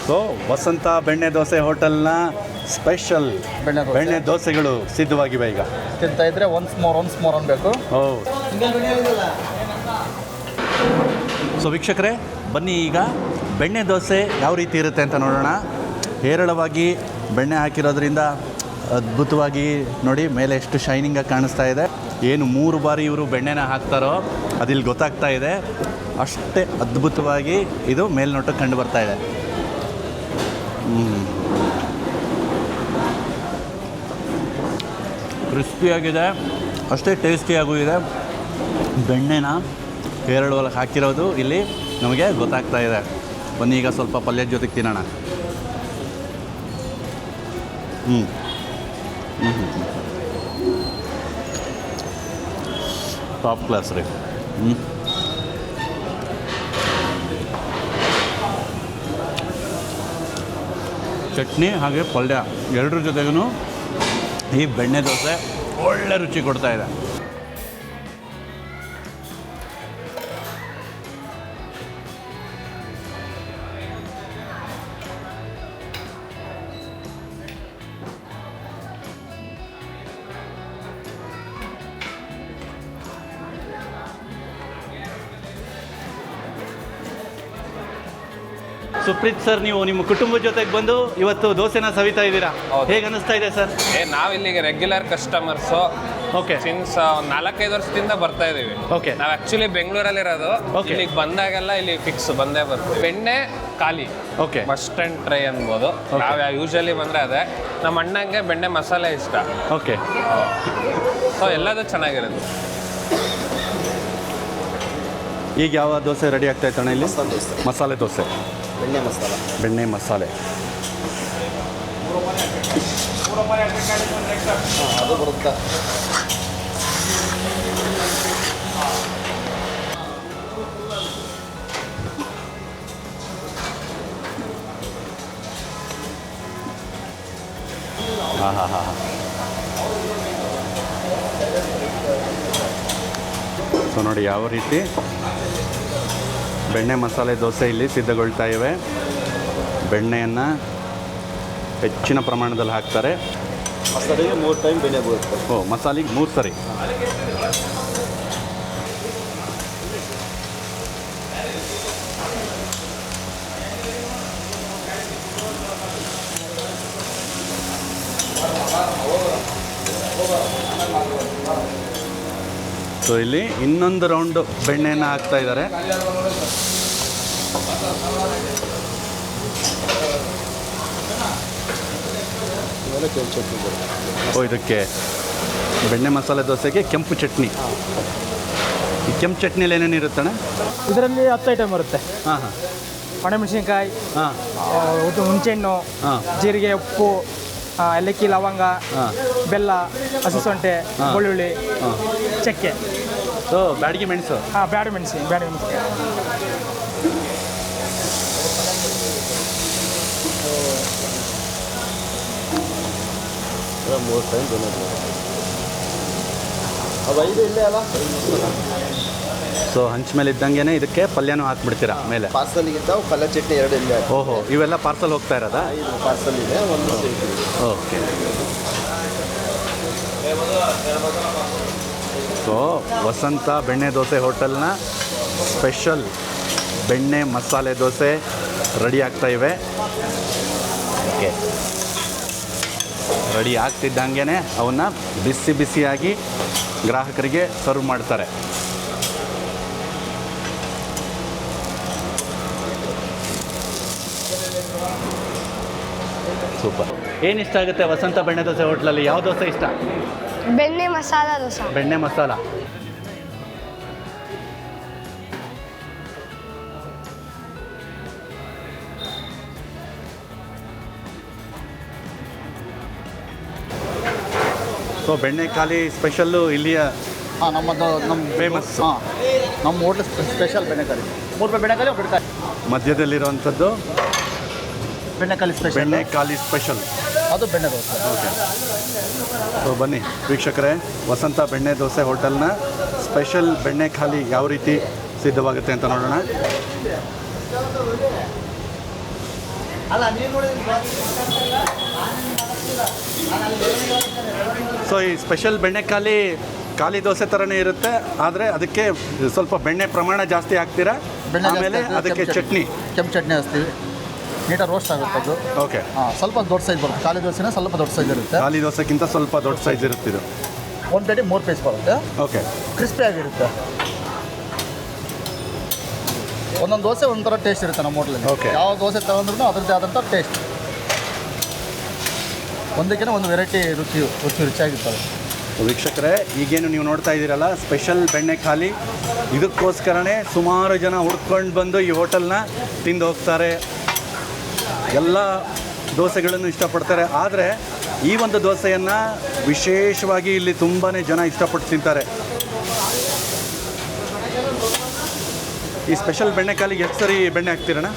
ಸೊ ವಸಂತ ಬೆಣ್ಣೆ ದೋಸೆ ಹೋಟೆಲ್ನ ಸ್ಪೆಷಲ್ ಬೆಣ್ಣೆ ದೋಸೆಗಳು ಸಿದ್ಧವಾಗಿವೆ. ಈಗ ತಿಂತಾ ಇದ್ರೆ ಒನ್ಸ್ ಮೋರ್ ಅನ್ಬೇಕು. ಹೌದು. ಸೊ ವೀಕ್ಷಕರೇ, ಬನ್ನಿ ಈಗ ಬೆಣ್ಣೆ ದೋಸೆ ಯಾವ ರೀತಿ ಇರುತ್ತೆ ಅಂತ ನೋಡೋಣ. ಹೇರಳವಾಗಿ ಬೆಣ್ಣೆ ಹಾಕಿರೋದ್ರಿಂದ ಅದ್ಭುತವಾಗಿ ನೋಡಿ ಮೇಲೆ ಎಷ್ಟು ಶೈನಿಂಗಾಗಿ ಕಾಣಿಸ್ತಾ ಇದೆ. ಏನು 3 ಬಾರಿ ಇವರು ಬೆಣ್ಣೆನ ಹಾಕ್ತಾರೋ ಅದಿಲ್ಲಿ ಗೊತ್ತಾಗ್ತಾ ಇದೆ. ಅಷ್ಟೇ ಅದ್ಭುತವಾಗಿ ಇದು ಮೇಲ್ನೋಟಕ್ಕೆ ಕಂಡು ಬರ್ತಾ ಇದೆ. ಕ್ರಿಸ್ಪಿಯಾಗಿದೆ, ಅಷ್ಟೇ ಟೇಸ್ಟಿಯಾಗೂ ಇದೆ. ಬೆಣ್ಣೆನ ಹೇರಳವಾಗಿ ಹಾಕಿರೋದು ಇಲ್ಲಿ ನಮಗೆ ಗೊತ್ತಾಗ್ತಾ ಇದೆ. ಬನ್ನಿ ಈಗ ಸ್ವಲ್ಪ ಪಲ್ಯದ ಜೊತೆಗೆ ತಿನ್ನೋಣ. ಟಾಪ್ ಕ್ಲಾಸ್ ರೀ. ಚಟ್ನಿ ಹಾಗೆ ಪಲ್ಯ ಎರಡರ ಜೊತೆಗೂ ಈ ಬೆಣ್ಣೆ ದೋಸೆ ಒಳ್ಳೆ ರುಚಿ ಕೊಡ್ತಾ ಇದೆ. ಸುಪ್ರೀತ್ ಸರ್, ನೀವು ನಿಮ್ಮ ಕುಟುಂಬದ ಜೊತೆಗೆ ಬಂದು ಇವತ್ತು ದೋಸೆನ ಸವಿತಾ ಇದ್ದೀರಾ, ಹೇಗೆ ಅನಿಸ್ತಾ ಇದೆ ಸರ್? ನಾವು ಇಲ್ಲಿಗೆ ರೆಗ್ಯುಲರ್ ಕಸ್ಟಮರ್ಸು. ಓಕೆ. ಸಿನ್ಸ್ 4-5 ವರ್ಷದಿಂದ ಬರ್ತಾ ಇದೀವಿ. ಓಕೆ. ನಾವು ಆಕ್ಚುಲಿ ಬೆಂಗಳೂರಲ್ಲಿರೋದು. Okay. ಇಲ್ಲಿಗೆ ಬಂದಾಗೆಲ್ಲ ಇಲ್ಲಿ ಫಿಕ್ಸ್ ಬಂದೇ ಬರ್ತೀವಿ. ಬೆಣ್ಣೆ ಖಾಲಿ. ಓಕೆ. ಮಸ್ಟ್ ಆ್ಯಂಡ್ ಟ್ರೈ ಅನ್ಬೋದು. ನಾವು ಯೂಶಲಿ ಬಂದರೆ ಅದೇ. ನಮ್ಮ ಅಣ್ಣಂಗೆ ಬೆಣ್ಣೆ ಮಸಾಲೆ ಇಷ್ಟ. ಓಕೆ. ಸೊ ಎಲ್ಲದೂ ಚೆನ್ನಾಗಿರುತ್ತೆ. ಈಗ ಯಾವ ದೋಸೆ ರೆಡಿ ಆಗ್ತಾ ಇತ್ತಣ್ಣ ಇಲ್ಲಿ? ಮಸಾಲೆ ದೋಸೆ, ಬೆಣ್ಣೆ ಮಸಾಲೆ. ಅದು ಬರುತ್ತೆ. ಹಾಂ ಹಾಂ ಹಾಂ ಹಾಂ ಸೊ ನೋಡಿ ಯಾವ ರೀತಿ ಬೆಣ್ಣೆ ಮಸಾಲೆ ದೋಸೆ ಇಲ್ಲಿ ಸಿದ್ಧಗೊಳ್ತಾ ಇವೆ. ಬೆಣ್ಣೆಯನ್ನು ಹೆಚ್ಚಿನ ಪ್ರಮಾಣದಲ್ಲಿ ಹಾಕ್ತಾರೆ. ಮಸಾಲೆಗೆ 3 ಟೈಮ್ ಬೆಣ್ಣೆ ಬರುತ್ತೆ. ಮಸಾಲೆಗೆ 3 ಸರಿ. ಸೊ ಇಲ್ಲಿ ಇನ್ನೊಂದು ರೌಂಡ್ ಬೆಣ್ಣೆಯನ್ನು ಹಾಕ್ತಾ ಇದ್ದಾರೆ. ಇದಕ್ಕೆ ಬೆಣ್ಣೆ ಮಸಾಲೆ ದೋಸೆಗೆ ಕೆಂಪು ಚಟ್ನಿ. ಈ ಕೆಂಪು ಚಟ್ನಿಯಲ್ಲಿ ಏನೇನು ಇರುತ್ತಣ್ಣ? ಇದರಲ್ಲಿ 10 ಐಟಮ್ ಬರುತ್ತೆ. ಹಾಂ ಹಾಂ ಒಣಮೆಣಸಿನ್ಕಾಯಿ, ಹಾಂ ಹುಣಸೆಹಣ್ಣು, ಹಾಂ ಜೀರಿಗೆ, ಉಪ್ಪು, ಏಲಕ್ಕಿ, ಲವಂಗ, ಬೆಲ್ಲ, ಹಸಿಸೊಂಟೆ, ಬೆಳ್ಳುಳ್ಳಿ, ಚಕ್ಕೆ, ಸೊ ಬ್ಯಾಡಗಿ ಮೆಣಸು. ಬ್ಯಾಡ ಮೆಣಸಿನ್ಕಾಯಿ. ಮೂರು ಟೈಮ್ ಬೆಣ್ಣೆ ಬರುತ್ತೆ. ಅದು 5 ಇಲ್ಲೇ ಅಲ್ಲ. ಸೊ ಹಂಚ ಮೇಲೆ ಇದ್ದಂಗೆ ಇದಕ್ಕೆ ಪಲ್ಯನೂ ಹಾಕ್ಬಿಡ್ತೀರಾ ಮೇಲೆ? ಪಾರ್ಸಲ್ಗಿಂತ ಪಲ್ಯ ಚಟ್ನಿ 2 ಇಲ್ಲೇ. ಓಹೋ, ಇವೆಲ್ಲ ಪಾರ್ಸಲ್ ಹೋಗ್ತಾ ಇರೋದಾ? 5 ಪಾರ್ಸಲ್ ಇದೆ, 1 ಸ್ವೀಟ್ ಇದೆ. ಓಕೆ. ಸೊ ವಸಂತ ಬೆಣ್ಣೆ ದೋಸೆ ಹೋಟೆಲ್ನ ಸ್ಪೆಷಲ್ ಬೆಣ್ಣೆ ಮಸಾಲೆ ದೋಸೆ ರೆಡಿ ಆಗ್ತಾ ಇವೆ. ಓಕೆ, ರೆಡಿ ಆಗ್ತಿದ್ದಂಗೆ ಅವನ್ನ ಬಿಸಿ ಬಿಸಿಯಾಗಿ ಗ್ರಾಹಕರಿಗೆ ಸರ್ವ್ ಮಾಡ್ತಾರೆ. ಸೂಪರ್. ಏನು ಇಷ್ಟ ಆಗುತ್ತೆ ವಸಂತ ಬೆಣ್ಣೆ ದೋಸೆ ಹೋಟ್ಲಲ್ಲಿ? ಯಾವ ದೋಸೆ ಇಷ್ಟ? ಬೆಣ್ಣೆ ಮಸಾಲ ದೋಸೆ. ಬೆಣ್ಣೆ ಮಸಾಲ. ಸೊ ಬೆಣ್ಣೆ ಖಾಲಿ ಸ್ಪೆಷಲ್ಲು ಇಲ್ಲಿಯ ನಮ್ಮದು ನಮ್ಮ ಫೇಮಸ್. ನಮ್ಮ ಹೋಟ್ಲ್ ಸ್ಪೆಷಲ್ ಬೆಣ್ಣೆಕಾಯಿ. 3 ರೂಪಾಯಿ ಬೆಣ್ಣೆಕಾಯಿ, 1 ರೂಪಾಯಿ. ಮಧ್ಯದಲ್ಲಿರುವಂಥದ್ದು ಬೆಣ್ಣೆಕಾಯಿ ಸ್ಪೆಷಲ್. ಬೆಣ್ಣೆ ಖಾಲಿ ಸ್ಪೆಷಲ್, ಅದು ಬೆಣ್ಣೆ ದೋಸೆ. ಓಕೆ. ಸೊ ಬನ್ನಿ ವೀಕ್ಷಕರೇ, ವಸಂತ ಬೆಣ್ಣೆ ದೋಸೆ ಹೋಟೆಲ್ನ ಸ್ಪೆಷಲ್ ಬೆಣ್ಣೆ ಖಾಲಿ ಯಾವ ರೀತಿ ಸಿದ್ಧವಾಗುತ್ತೆ ಅಂತ ನೋಡೋಣ. ಸೊ ಈ ಸ್ಪೆಷಲ್ ಬೆಣ್ಣೆ ಖಾಲಿ ದೋಸೆ ಥರನೇ ಇರುತ್ತೆ, ಆದರೆ ಅದಕ್ಕೆ ಸ್ವಲ್ಪ ಬೆಣ್ಣೆ ಪ್ರಮಾಣ ಜಾಸ್ತಿ ಹಾಕ್ತೀರಾ. ಆಮೇಲೆ ಅದಕ್ಕೆ ಚಟ್ನಿ, ಕೆಂಪು ಚಟ್ನಿ ಹಚ್ತೀವಿ. ನೀಟಾಗಿ ರೋಸ್ಟ್ ಆಗುತ್ತೆ ಅದು. ಓಕೆ. ಸ್ವಲ್ಪ ದೊಡ್ಡ ಸೈಜ್ ಬರುತ್ತೆ. ಖಾಲಿ ದೋಸೆನೇ ಸ್ವಲ್ಪ ದೊಡ್ಡ ಸೈಜ್ ಇರುತ್ತೆ. ಖಾಲಿ ದೋಸೆಗಿಂತ ಸ್ವಲ್ಪ ದೊಡ್ಡ ಸೈಜ್ ಇರುತ್ತೆ ಇದು. 1 ಪ್ಲೇಟಿಗೆ 3 ಪೀಸ್ ಬರುತ್ತೆ. ಓಕೆ. ಕ್ರಿಸ್ಪಿ ಆಗಿರುತ್ತೆ. ಒಂದೊಂದು ದೋಸೆ ಒಂಥರ ಟೇಸ್ಟ್ ಇರುತ್ತೆ ನಮ್ಮ ಹೋಟ್ಲಲ್ಲಿ. Okay. ಯಾವ ದೋಸೆ ತಗೊಂಡ್ರೂ ಅದರದ್ದೇ ಆದಂಥ ಟೇಸ್ಟ್. ಒಂದಕ್ಕಿಂತ ಒಂದು ವೆರೈಟಿ ರುಚಿಯಾಗಿರ್ತದೆ. ವೀಕ್ಷಕರೇ, ಈಗೇನು ನೀವು ನೋಡ್ತಾ ಇದ್ದೀರಲ್ಲ ಸ್ಪೆಷಲ್ ಬೆಣ್ಣೆ ಖಾಲಿ, ಇದಕ್ಕೋಸ್ಕರನೇ ಸುಮಾರು ಜನ ಹುಡ್ಕೊಂಡು ಬಂದು ಈ ಹೋಟೆಲ್ನ ತಿಂದು ಹೋಗ್ತಾರೆ. ಎಲ್ಲ ದೋಸೆಗಳನ್ನು ಇಷ್ಟಪಡ್ತಾರೆ. ಆದರೆ ಈ ಒಂದು ದೋಸೆಯನ್ನು ವಿಶೇಷವಾಗಿ ಇಲ್ಲಿ ತುಂಬಾ ಜನ ಇಷ್ಟಪಟ್ಟು ತಿಂತಾರೆ. ಈ ಸ್ಪೆಷಲ್ ಬೆಣ್ಣೆ ಖಾಲಿಗೆ ಎಷ್ಟು ಸರಿ ಬೆಣ್ಣೆ ಹಾಕ್ತೀರಣ್ಣ?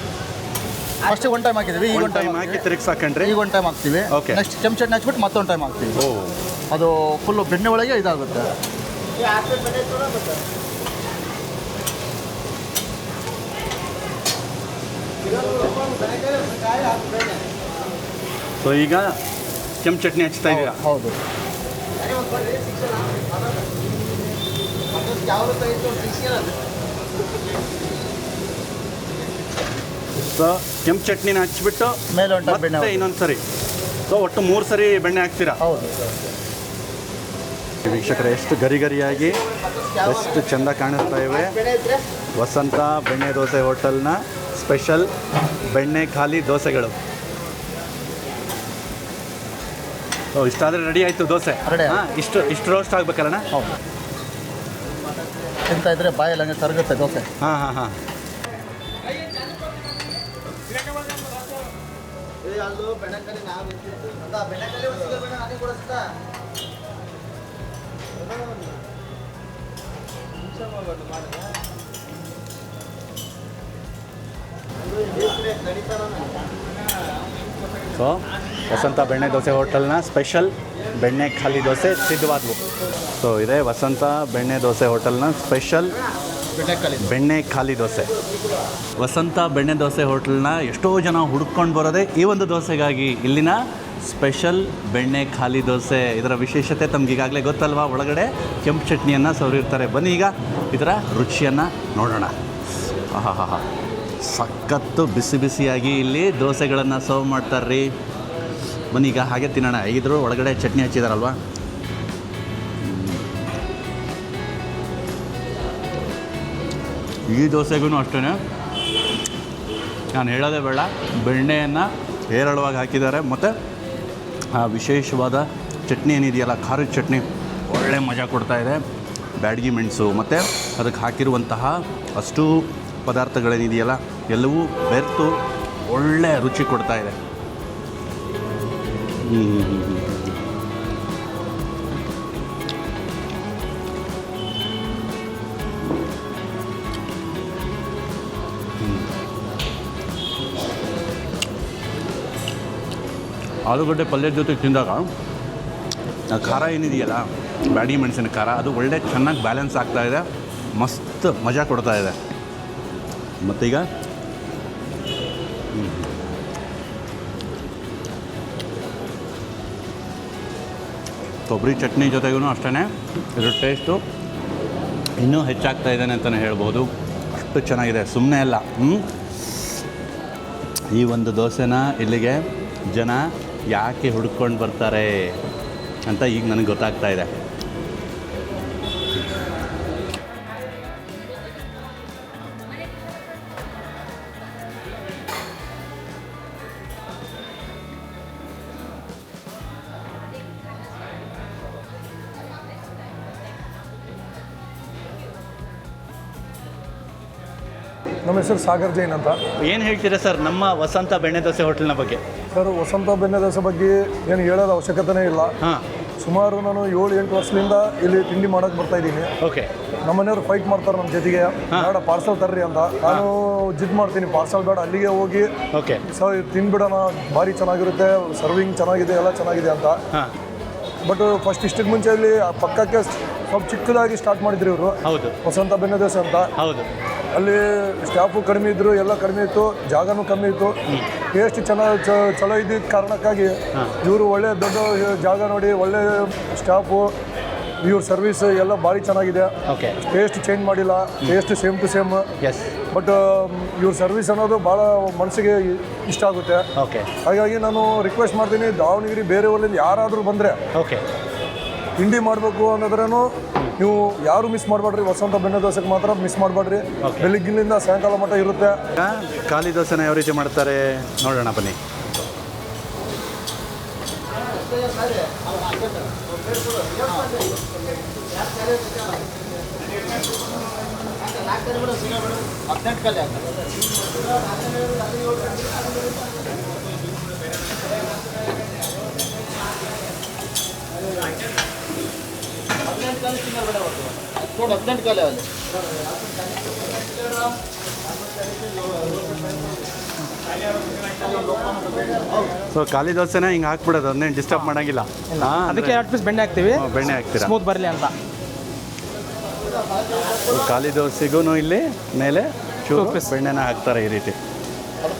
ಫಸ್ಟ್ 1 ಟೈಮ್ ಹಾಕಿದ್ದೀವಿ. ಈಗ 1 ಟೈಮ್ ಹಾಕಿ ತಿರುಗಿ ಸಾಕಂಡ್ರಿ. ಈಗ 1 ಟೈಮ್ ಹಾಕ್ತೀವಿ. Okay. ನೆಕ್ಸ್ಟ್ ಕೆಂಪು ಚಟ್ನಿ ಹಚ್ಬಿಟ್ಟು ಮತ್ತೊಂದು ಟೈಮ್ ಹಾಕ್ತೀವಿ. ಓ, ಅದು ಫುಲ್ಲು ಬೆಣ್ಣೆ ಒಳಗೆ ಇದಾಗುತ್ತೆ. ಸೊ ಈಗ ಕೆಂಪು ಚಟ್ನಿ ಹಚ್ತಾ ಇದ್ದೀರಾ? ಹೌದು. ಸೊ ಕೆಂಪು ಚಟ್ನಿನ ಹಚ್ಬಿಟ್ಟು ಮೇಲೆ ಒಂದು ಟೈಮ್ ಬೆಣ್ಣೆ ಮತ್ತೆ ಇನ್ನೊಂದು ಸರಿ. ಸೊ ಒಟ್ಟು 3 ಸರಿ ಬೆಣ್ಣೆ ಹಾಕ್ತೀರಾ? ಹೌದು. ವೀಕ್ಷಕರೇ, ಎಷ್ಟು ಗರಿಗರಿಯಾಗಿ ಎಷ್ಟು ಚೆಂದ ಕಾಣಿಸ್ತಾ ಇವೆ ವಸಂತ ಬೆಣ್ಣೆ ದೋಸೆ ಹೋಟೆಲ್ನ ಸ್ಪೆಷಲ್ ಬೆಣ್ಣೆ ಖಾಲಿ ದೋಸೆಗಳು. ಓ, ಇಷ್ಟಾದರೆ ರೆಡಿ ಆಯಿತು ದೋಸೆ. Ready. ಹಾಂ, ಇಷ್ಟು ರೋಸ್ಟ್ ಆಗ್ಬೇಕಲ್ಲಣ್ಣ? ಹೌದು. ತಿಂತಾ ಇದ್ರೆ ಬಾಯಲ್ಲಿ ಹಂಗೆ ಕರಗುತ್ತೆ ದೋಸೆ. ಹಾಂ ಹಾಂ ಹಾಂ. ಸೊ ವಸಂತ ಬೆಣ್ಣೆ ದೋಸೆ ಹೋಟೆಲ್ನ ಸ್ಪೆಷಲ್ ಬೆಣ್ಣೆ ಖಾಲಿ ದೋಸೆ ಸಿದ್ಧವಾದವು. ಸೊ ಇದೆ ವಸಂತ ಬೆಣ್ಣೆ ದೋಸೆ ಹೋಟೆಲ್ನ ಸ್ಪೆಷಲ್ ಬೆಣ್ಣೆ ಖಾಲಿ ದೋಸೆ. ವಸಂತ ಬೆಣ್ಣೆ ದೋಸೆ ಹೋಟೆಲ್ನ ಎಷ್ಟೋ ಜನ ಹುಡುಕೊಂಡು ಬರೋದೇ ಈ ಒಂದು ದೋಸೆಗಾಗಿ. ಇಲ್ಲಿನ ಸ್ಪೆಷಲ್ ಬೆಣ್ಣೆ ಖಾಲಿ ದೋಸೆ, ಇದರ ವಿಶೇಷತೆ ತಮ್ಗೆ ಈಗಾಗಲೇ ಗೊತ್ತಲ್ವಾ. ಒಳಗಡೆ ಕೆಂಪು ಚಟ್ನಿಯನ್ನು ಸವರಿರ್ತಾರೆ. ಬನ್ನಿ ಈಗ ಇದರ ರುಚಿಯನ್ನು ನೋಡೋಣ. ಆಹಾ, ಸಖತ್ತು ಬಿಸಿ ಬಿಸಿಯಾಗಿ ಇಲ್ಲಿ ದೋಸೆಗಳನ್ನು ಸರ್ವ್ ಮಾಡ್ತಾರ್ರಿ. ಬನ್ನಿ ಈಗ ಹಾಗೆ ತಿನ್ನೋಣ. ಇದ್ರ ಒಳಗಡೆ ಚಟ್ನಿ ಹಚ್ಚಿದಾರಲ್ವಾ. ಈ ದೋಸೆಗೂ ಅಷ್ಟೇ ನಾನು ಹೇಳೋದೇ ಬೇಡ, ಬೆಣ್ಣೆಯನ್ನು ಹೇರಳವಾಗಿ ಹಾಕಿದ್ದಾರೆ. ಮತ್ತು ಆ ವಿಶೇಷವಾದ ಚಟ್ನಿ ಏನಿದೆಯಲ್ಲ, ಖಾರದ ಚಟ್ನಿ ಒಳ್ಳೆ ಮಜಾ ಕೊಡ್ತಾಯಿದೆ. ಬ್ಯಾಡಗಿ ಮೆಣಸು ಮತ್ತು ಅದಕ್ಕೆ ಹಾಕಿರುವಂತಹ ಅಷ್ಟು ಪದಾರ್ಥಗಳೇನಿದೆಯಲ್ಲ ಎಲ್ಲವೂ ಬೆರೆತು ಒಳ್ಳೆ ರುಚಿ ಕೊಡ್ತಾಯಿದೆ. ಆಲೂಗಡ್ಡೆ ಪಲ್ಯದ ಜೊತೆ ತಿಂದಾಗ ಆ ಖಾರ ಏನಿದೆಯಲ್ಲ, ಬ್ಯಾಡಗಿ ಮೆಣಸಿನ ಖಾರ, ಅದು ಒಳ್ಳೆ ಚೆನ್ನಾಗಿ ಬ್ಯಾಲೆನ್ಸ್ ಆಗ್ತಾಯಿದೆ. ಮಸ್ತ್ ಮಜಾ ಕೊಡ್ತಾಯಿದೆ. ಮತ್ತೀಗ ಕೊಬ್ಬರಿ ಚಟ್ನಿ ಜೊತೆಗೂ ಅಷ್ಟೇ ಇದ್ರ ಟೇಸ್ಟು ಇನ್ನೂ ಹೆಚ್ಚಾಗ್ತಾ ಇದ್ದಾನೆ ಅಂತಲೇ ಹೇಳ್ಬೋದು. ಅಷ್ಟು ಚೆನ್ನಾಗಿದೆ, ಸುಮ್ಮನೆ ಅಲ್ಲ. ಈ ಒಂದು ದೋಸೆನ ಇಲ್ಲಿಗೆ ಜನ ಯಾಕೆ ಹುಡ್ಕೊಂಡು ಬರ್ತಾರೆ ಅಂತ ಈಗ ನನಗೆ ಗೊತ್ತಾಗ್ತಾ ಇದೆ. ನಮ್ಮ ಹೆಸರು ಸಾಗರ್ ಜೈನ್ ಅಂತ. ಏನು ಹೇಳ್ತೀರಾ ಸರ್ ನಮ್ಮ ವಸಂತ ಬೆಣ್ಣೆ ದೋಸೆ ಹೋಟೆಲ್ನ ಬಗ್ಗೆ? ಸರ್, ವಸಂತ ಬೆಣ್ಣೆ ದೋಸೆ ಬಗ್ಗೆ ಏನು ಹೇಳೋದು ಅವಶ್ಯಕತೆನೇ ಇಲ್ಲ. ಸುಮಾರು ನಾನು 7-8 ವರ್ಷದಿಂದ ಇಲ್ಲಿ ತಿಂಡಿ ಮಾಡೋಕ್ಕೆ ಬರ್ತಾ ಇದ್ದೀನಿ. ಓಕೆ. ನಮ್ಮ ಮನೆಯವರು ಫೈಟ್ ಮಾಡ್ತಾರೆ ನಮ್ಮ ಜೊತೆಗೆ, ಬೇಡ ಪಾರ್ಸಲ್ ತರ್ರಿ ಅಂತ. ನಾನು ಜಿದ್ ಮಾಡ್ತೀನಿ, ಪಾರ್ಸಲ್ ಬೇಡ, ಅಲ್ಲಿಗೆ ಹೋಗಿ ಓಕೆ ತಿಂದ್ಬಿಡೋಣ, ಭಾರಿ ಚೆನ್ನಾಗಿರುತ್ತೆ, ಸರ್ವಿಂಗ್ ಚೆನ್ನಾಗಿದೆ, ಎಲ್ಲ ಚೆನ್ನಾಗಿದೆ ಅಂತ. ಬಟ್ ಫಸ್ಟ್ ಇಷ್ಟಕ್ಕೆ ಮುಂಚೆ ಇಲ್ಲಿ ಪಕ್ಕಕ್ಕೆ ಸ್ವಲ್ಪ ಚಿಕ್ಕದಾಗಿ ಸ್ಟಾರ್ಟ್ ಮಾಡಿದ್ರು ಇವರು. ಹೌದು, ವಸಂತ ಬೆಣ್ಣೆ ದೋಸೆ ಅಂತ. ಹೌದು. ಅಲ್ಲಿ ಸ್ಟಾಫು ಕಡಿಮೆ ಇದ್ದರು, ಎಲ್ಲ ಕಡಿಮೆ ಇತ್ತು, ಜಾಗನೂ ಕಮ್ಮಿ ಇತ್ತು. ಟೇಸ್ಟ್ ಚಲೋ ಇದ್ದಿದ್ದ ಕಾರಣಕ್ಕಾಗಿ ಇವರು ಒಳ್ಳೆ ದೊಡ್ಡ ಜಾಗ ನೋಡಿ, ಒಳ್ಳೆ ಸ್ಟಾಫು, ಇವ್ರ ಸರ್ವಿಸ್ ಎಲ್ಲ ಭಾರಿ ಚೆನ್ನಾಗಿದೆ. ಓಕೆ. ಟೇಸ್ಟ್ ಚೇಂಜ್ ಮಾಡಿಲ್ಲ, taste same to same. Yes. But ಇವ್ರ ಸರ್ವಿಸ್ ಅನ್ನೋದು ಭಾಳ ಮನಸ್ಸಿಗೆ ಇಷ್ಟ ಆಗುತ್ತೆ. ಓಕೆ. ಹಾಗಾಗಿ ನಾನು ರಿಕ್ವೆಸ್ಟ್ ಮಾಡ್ತೀನಿ, ದಾವಣಗೆರೆ ಬೇರೆ ಊರಿಂದ ಯಾರಾದರೂ ಬಂದರೆ ಓಕೆ ತಿಂಡಿ ಮಾಡಬೇಕು ಅನ್ನೋದ್ರೂ ನೀವು ಯಾರು ಮಿಸ್ ಮಾಡಬೇಡ್ರಿ. ವಸಂತ ಬೆಣ್ಣೆ ದೋಸೆಗೆ ಮಾತ್ರ ಮಿಸ್ ಮಾಡಬೇಡ್ರಿ. ಬೆಳಿಗ್ಗಿನಿಂದ ಸಾಯಂಕಾಲ ಮಟ್ಟ ಇರುತ್ತೆ. ಖಾಲಿ ದೋಸೆನ ಯಾವ ರೀತಿ ಮಾಡ್ತಾರೆ ನೋಡೋಣ ಬನ್ನಿ. ಸೊ ಖಾಲಿ ದೋಸೆನ ಹಿಂಗೆ ಹಾಕ್ಬಿಡೋದು, ಅದನ್ನೇನು ಡಿಸ್ಟರ್ಬ್ ಮಾಡೋಂಗಿಲ್ಲ. ಅದಕ್ಕೆ 2 ಪೀಸ್ ಬೆಣ್ಣೆ ಹಾಕ್ತೀವಿ, ಬೆಣ್ಣೆ ಹಾಕ್ತೀರಾ ಸ್ಮೂತ್ ಬರಲಿ ಅಂತ. ಖಾಲಿ ದೋಸೆಗೂ ಇಲ್ಲಿ ಮೇಲೆ ಚೂರು ಬೆಣ್ಣೆನ ಹಾಕ್ತಾರೆ ಈ ರೀತಿ,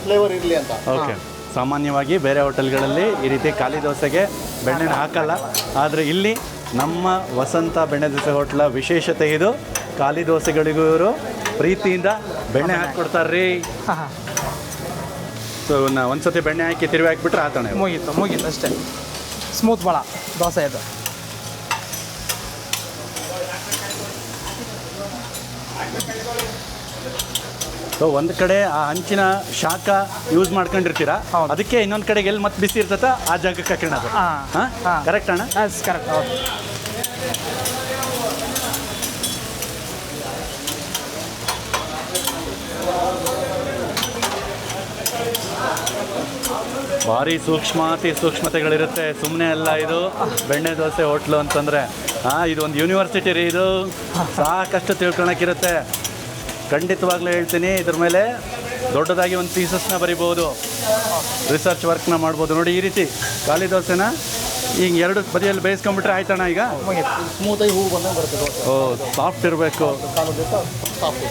ಫ್ಲೇವರ್ ಇರಲಿ ಅಂತ. ಓಕೆ. ಸಾಮಾನ್ಯವಾಗಿ ಬೇರೆ ಹೋಟೆಲ್ಗಳಲ್ಲಿ ಈ ರೀತಿ ಖಾಲಿ ದೋಸೆಗೆ ಬೆಣ್ಣೆನ ಹಾಕಲ್ಲ, ಆದರೆ ಇಲ್ಲಿ ನಮ್ಮ ವಸಂತ ಬೆಣ್ಣೆ ದೋಸೆ ಹೋಟ್ಲ ವಿಶೇಷತೆ ಇದು. ಖಾಲಿ ದೋಸೆಗಳಿಗೂ ಇವರು ಪ್ರೀತಿಯಿಂದ ಬೆಣ್ಣೆ ಹಾಕ್ಕೊಡ್ತಾರ್ರಿ. ಸೊ ಒಂದ್ಸತಿ ಬೆಣ್ಣೆ ಹಾಕಿ ತಿರುವಿ ಹಾಕಿಬಿಟ್ರೆ ಆತಾನೆ ಮುಗೀತು ಅಷ್ಟೇ. ಸ್ಮೂತ್ ಭಾಳ ದೋಸೆ ಇದು. ಸೊ ಒಂದು ಕಡೆ ಆ ಹಂಚಿನ ಶಾಖ ಯೂಸ್ ಮಾಡ್ಕೊಂಡಿರ್ತೀರಾ, ಅದಕ್ಕೆ ಇನ್ನೊಂದು ಕಡೆಗೆ ಎಲ್ಲಿ ಮತ್ತೆ ಬಿಸಿ ಇರ್ತದ ಆ ಜಾಗಕ್ಕೆ ಹಾಕೋಣದು. ಕರೆಕ್ಟ್ ಅಣ್ಣ? ಕರೆಕ್ಟ್. ಹೌದು. ಭಾರಿ ಸೂಕ್ಷ್ಮತೆಗಳಿರುತ್ತೆ, ಸುಮ್ಮನೆ ಅಲ್ಲ ಇದು ಬೆಣ್ಣೆ ದೋಸೆ ಹೋಟ್ಲು ಅಂತಂದರೆ. ಇದು ಒಂದು ಯೂನಿವರ್ಸಿಟಿ ರೀ, ಇದು ಸಾಕಷ್ಟು ತಿಳ್ಕೊಳಕ್ಕಿರುತ್ತೆ. ಖಂಡಿತವಾಗ್ಲೂ ಹೇಳ್ತೀನಿ, ಇದ್ರ ಮೇಲೆ ದೊಡ್ಡದಾಗಿ ಒಂದು ಥೀಸಸ್ನ ಬರಿಬೋದು. ರಿಸರ್ಚ್ ವರ್ಕ್ನ ಮಾಡ್ಬೋದು ನೋಡಿ. ಈ ರೀತಿ ಖಾಲಿ ದೋಸೆನ ಹಿಂಗೆ ಎರಡು ಬದಿಯಲ್ಲಿ ಬೇಯಿಸ್ಕೊಂಡ್ಬಿಟ್ರೆ ಆಯ್ತಣ್ಣ ಈಗ. ಸ್ಮೂತಾಗಿ ಹೂವು ಬಂದಂಗೆ ಬರುತ್ತೆ ದೋಸೆ. ಓ ಸಾಫ್ಟ್ ಇರಬೇಕು. ಕಾಲು ದಿವಸ ಸಾಫ್ಟ್.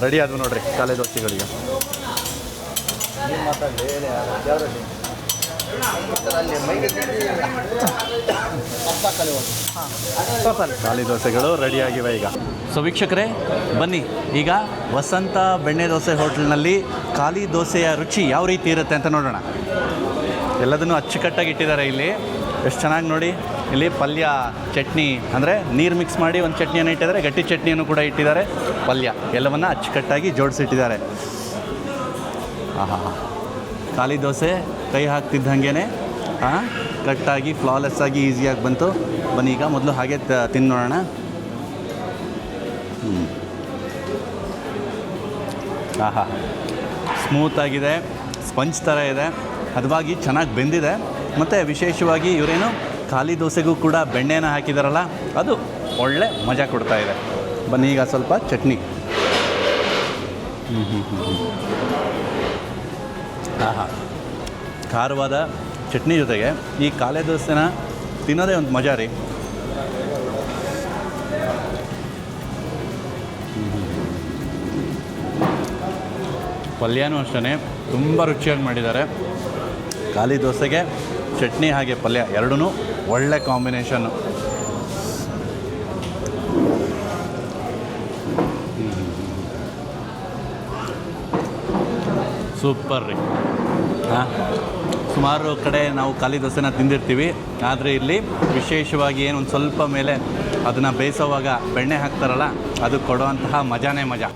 ರೆಡಿ ಆದವು ನೋಡ್ರಿ ಖಾಲಿ ದೋಸೆಗಳಿಗೆ. ಖಾಲಿ ದೋಸೆಗಳು ರೆಡಿಯಾಗಿವೆ ಈಗ. ಸೊ ವೀಕ್ಷಕರೇ ಬನ್ನಿ, ಈಗ ವಸಂತ ಬೆಣ್ಣೆ ದೋಸೆ ಹೋಟ್ಲ್ನಲ್ಲಿ ಖಾಲಿ ದೋಸೆಯ ರುಚಿ ಯಾವ ರೀತಿ ಇರುತ್ತೆ ಅಂತ ನೋಡೋಣ. ಎಲ್ಲದನ್ನು ಅಚ್ಚುಕಟ್ಟಾಗಿ ಇಟ್ಟಿದ್ದಾರೆ ಇಲ್ಲಿ. ಎಷ್ಟು ಚೆನ್ನಾಗಿ ನೋಡಿ, ಇಲ್ಲಿ ಪಲ್ಯ ಚಟ್ನಿ ಅಂದರೆ ನೀರು ಮಿಕ್ಸ್ ಮಾಡಿ ಒಂದು ಚಟ್ನಿಯನ್ನು ಇಟ್ಟಿದ್ದಾರೆ, ಗಟ್ಟಿ ಚಟ್ನಿಯನ್ನು ಕೂಡ ಇಟ್ಟಿದ್ದಾರೆ, ಪಲ್ಯ ಎಲ್ಲವನ್ನು ಅಚ್ಚುಕಟ್ಟಾಗಿ ಜೋಡಿಸಿಟ್ಟಿದ್ದಾರೆ. ಆಹಾ, ಖಾಲಿ ದೋಸೆ ಕೈ ಹಾಕ್ತಿದ್ದಂಗೆ ಕಟ್ಟಾಗಿ ಫ್ಲಾಲೆಸ್ ಆಗಿ ಈಸಿಯಾಗಿ ಬಂತು. ಬನ್ನಿ ಈಗ ಮೊದಲು ಹಾಗೆ ತಿನ್ನೋಣ. ಆಹಾ, ಸ್ಮೂತಾಗಿದೆ, ಸ್ಪಂಜ್ ಥರ ಇದೆ, ಹದವಾಗಿ ಚೆನ್ನಾಗಿ ಬೆಂದಿದೆ. ಮತ್ತು ವಿಶೇಷವಾಗಿ ಇವರೇನು ಖಾಲಿ ದೋಸೆಗೂ ಕೂಡ ಬೆಣ್ಣೆನ ಹಾಕಿದಾರಲ್ಲ, ಅದು ಒಳ್ಳೆ ಮಜಾ ಕೊಡ್ತಾ ಇದೆ. ಬನ್ನಿ ಈಗ ಸ್ವಲ್ಪ ಚಟ್ನಿ. ಆಹಾ, ಖಾರವಾದ ಚಟ್ನಿ ಜೊತೆಗೆ ಈ ಖಾಲಿ ದೋಸೆನ ತಿನ್ನೋದೇ ಒಂದು ಮಜಾ ರೀ. ಪಲ್ಯನೂ ಅಷ್ಟೇ ತುಂಬ ರುಚಿಯಾಗಿ ಮಾಡಿದ್ದಾರೆ. ಖಾಲಿ ದೋಸೆಗೆ ಚಟ್ನಿ ಹಾಗೆ ಪಲ್ಯ ಎರಡೂ ಒಳ್ಳೆ ಕಾಂಬಿನೇಷನ್ನು. ಸೂಪರ್ ರೀ. ಹಾಂ, ಸುಮಾರು ಕಡೆ ನಾವು ಖಾಲಿ ದೋಸೆನ ತಿಂದಿರ್ತೀವಿ, ಆದರೆ ಇಲ್ಲಿ ವಿಶೇಷವಾಗಿ ಏನು ಒಂದು ಸ್ವಲ್ಪ ಮೇಲೆ ಅದನ್ನು ಬೇಯಿಸೋವಾಗ ಬೆಣ್ಣೆ ಹಾಕ್ತಾರಲ್ಲ, ಅದು ಕೊಡುವಂತಹ ಮಜಾನೇ ಮಜಾ.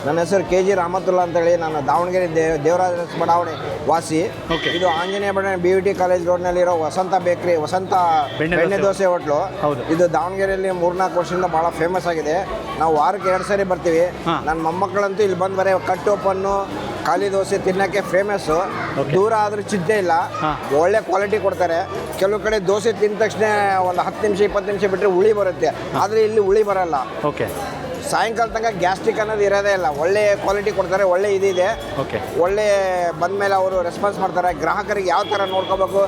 ನನ್ನ ಹೆಸರು ಕೆ ಜಿ ರಾಮತುಲ್ಲಾ ಅಂತೇಳಿ, ನಾನು ದಾವಣಗೆರೆ ದೇವರಾಜ ಬಡಾವಣೆ ವಾಸಿ. ಇದು ಆಂಜನೇಯ ಬಡಾವಣೆ BVT ಕಾಲೇಜ್ ರೋಡ್ನಲ್ಲಿರೋ ವಸಂತ ಬೇಕ್ರಿ, ವಸಂತ ಬೆಣ್ಣೆ ದೋಸೆ ಹೋಟ್ಲು. ಇದು ದಾವಣಗೆರೆಯಲ್ಲಿ 3-4 ವರ್ಷದಿಂದ ಭಾಳ ಫೇಮಸ್ ಆಗಿದೆ. ನಾವು ವಾರಕ್ಕೆ 2 ಸರಿ ಬರ್ತೀವಿ. ನನ್ನ ಮೊಮ್ಮಕ್ಕಳಂತೂ ಇಲ್ಲಿ ಬಂದು ಬರೀ ಕಟ್ ಓಪನ್ನು ಖಾಲಿ ದೋಸೆ ತಿನ್ನೋಕ್ಕೆ ಫೇಮಸ್ಸು. ದೂರ ಆದರೂ ಚಿಂತೆ ಇಲ್ಲ, ಒಳ್ಳೆ ಕ್ವಾಲಿಟಿ ಕೊಡ್ತಾರೆ. ಕೆಲವು ಕಡೆ ದೋಸೆ ತಿಂದ ತಕ್ಷಣ ಒಂದು 10 ನಿಮಿಷ 20 ನಿಮಿಷ ಬಿಟ್ಟರೆ ಹುಳಿ ಬರುತ್ತೆ, ಆದರೆ ಇಲ್ಲಿ ಹುಳಿ ಬರಲ್ಲ. ಓಕೆ, ಸಾಯಂಕಾಲ ತನಕ ಗ್ಯಾಸ್ಟ್ರಿಕ್ ಅನ್ನೋದು ಇರೋದೇ ಇಲ್ಲ. ಒಳ್ಳೆ ಕ್ವಾಲಿಟಿ ಕೊಡ್ತಾರೆ, ಒಳ್ಳೆ ಇದಿದೆ. ಒಳ್ಳೆ ಬಂದಮೇಲೆ ಅವರು ರೆಸ್ಪಾನ್ಸ್ ಮಾಡ್ತಾರೆ. ಗ್ರಾಹಕರಿಗೆ ಯಾವ ಥರ ನೋಡ್ಕೋಬೇಕು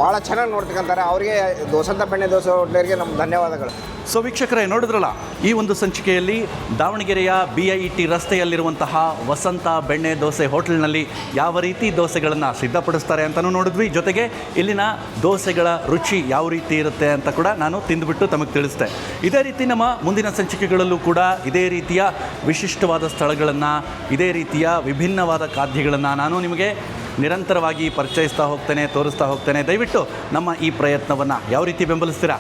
ಭಾಳ ಚೆನ್ನಾಗಿ ನೋಡ್ತಕ್ಕಂತಾರೆ. ಅವರಿಗೆ ವಸಂತ ಬೆಣ್ಣೆ ದೋಸೆ ಹೋಟ್ಲರಿಗೆ ನಮ್ಮ ಧನ್ಯವಾದಗಳು. ಸೊ ವೀಕ್ಷಕರೇ ನೋಡಿದ್ರಲ್ಲ, ಈ ಒಂದು ಸಂಚಿಕೆಯಲ್ಲಿ ದಾವಣಗೆರೆಯ BIT ರಸ್ತೆಯಲ್ಲಿರುವಂತಹ ವಸಂತ ಬೆಣ್ಣೆ ದೋಸೆ ಹೋಟೆಲ್ನಲ್ಲಿ ಯಾವ ರೀತಿ ದೋಸೆಗಳನ್ನು ಸಿದ್ಧಪಡಿಸ್ತಾರೆ ಅಂತಲೂ ನೋಡಿದ್ವಿ. ಜೊತೆಗೆ ಇಲ್ಲಿನ ದೋಸೆಗಳ ರುಚಿ ಯಾವ ರೀತಿ ಇರುತ್ತೆ ಅಂತ ಕೂಡ ನಾನು ತಿಂದುಬಿಟ್ಟು ತಮಗೆ ತಿಳಿಸ್ದೆ. ಇದೇ ರೀತಿ ನಮ್ಮ ಮುಂದಿನ ಸಂಚಿಕೆಗಳಲ್ಲೂ ಕೂಡ ಇದೇ ರೀತಿಯ ವಿಶಿಷ್ಟವಾದ ಸ್ಥಳಗಳನ್ನು, ಇದೇ ರೀತಿಯ ವಿಭಿನ್ನವಾದ ಖಾದ್ಯಗಳನ್ನು ನಾನು ನಿಮಗೆ ನಿರಂತರವಾಗಿ ಪರಿಚಯಿಸ್ತಾ ಹೋಗ್ತೇನೆ, ತೋರಿಸ್ತಾ ಹೋಗ್ತೇನೆ. ದಯವಿಟ್ಟು ನಮ್ಮ ಈ ಪ್ರಯತ್ನವನ್ನು ಯಾವ ರೀತಿ ಬೆಂಬಲಿಸ್ತೀರಾ?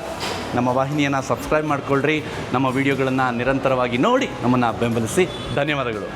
ನಮ್ಮ ವಾಹಿನಿಯನ್ನು ಸಬ್ಸ್ಕ್ರೈಬ್ ಮಾಡಿಕೊಳ್ಳ್ರಿ, ನಮ್ಮ ವಿಡಿಯೋಗಳನ್ನು ನಿರಂತರವಾಗಿ ನೋಡಿ ನಮ್ಮನ್ನು ಬೆಂಬಲಿಸಿ. ಧನ್ಯವಾದಗಳು.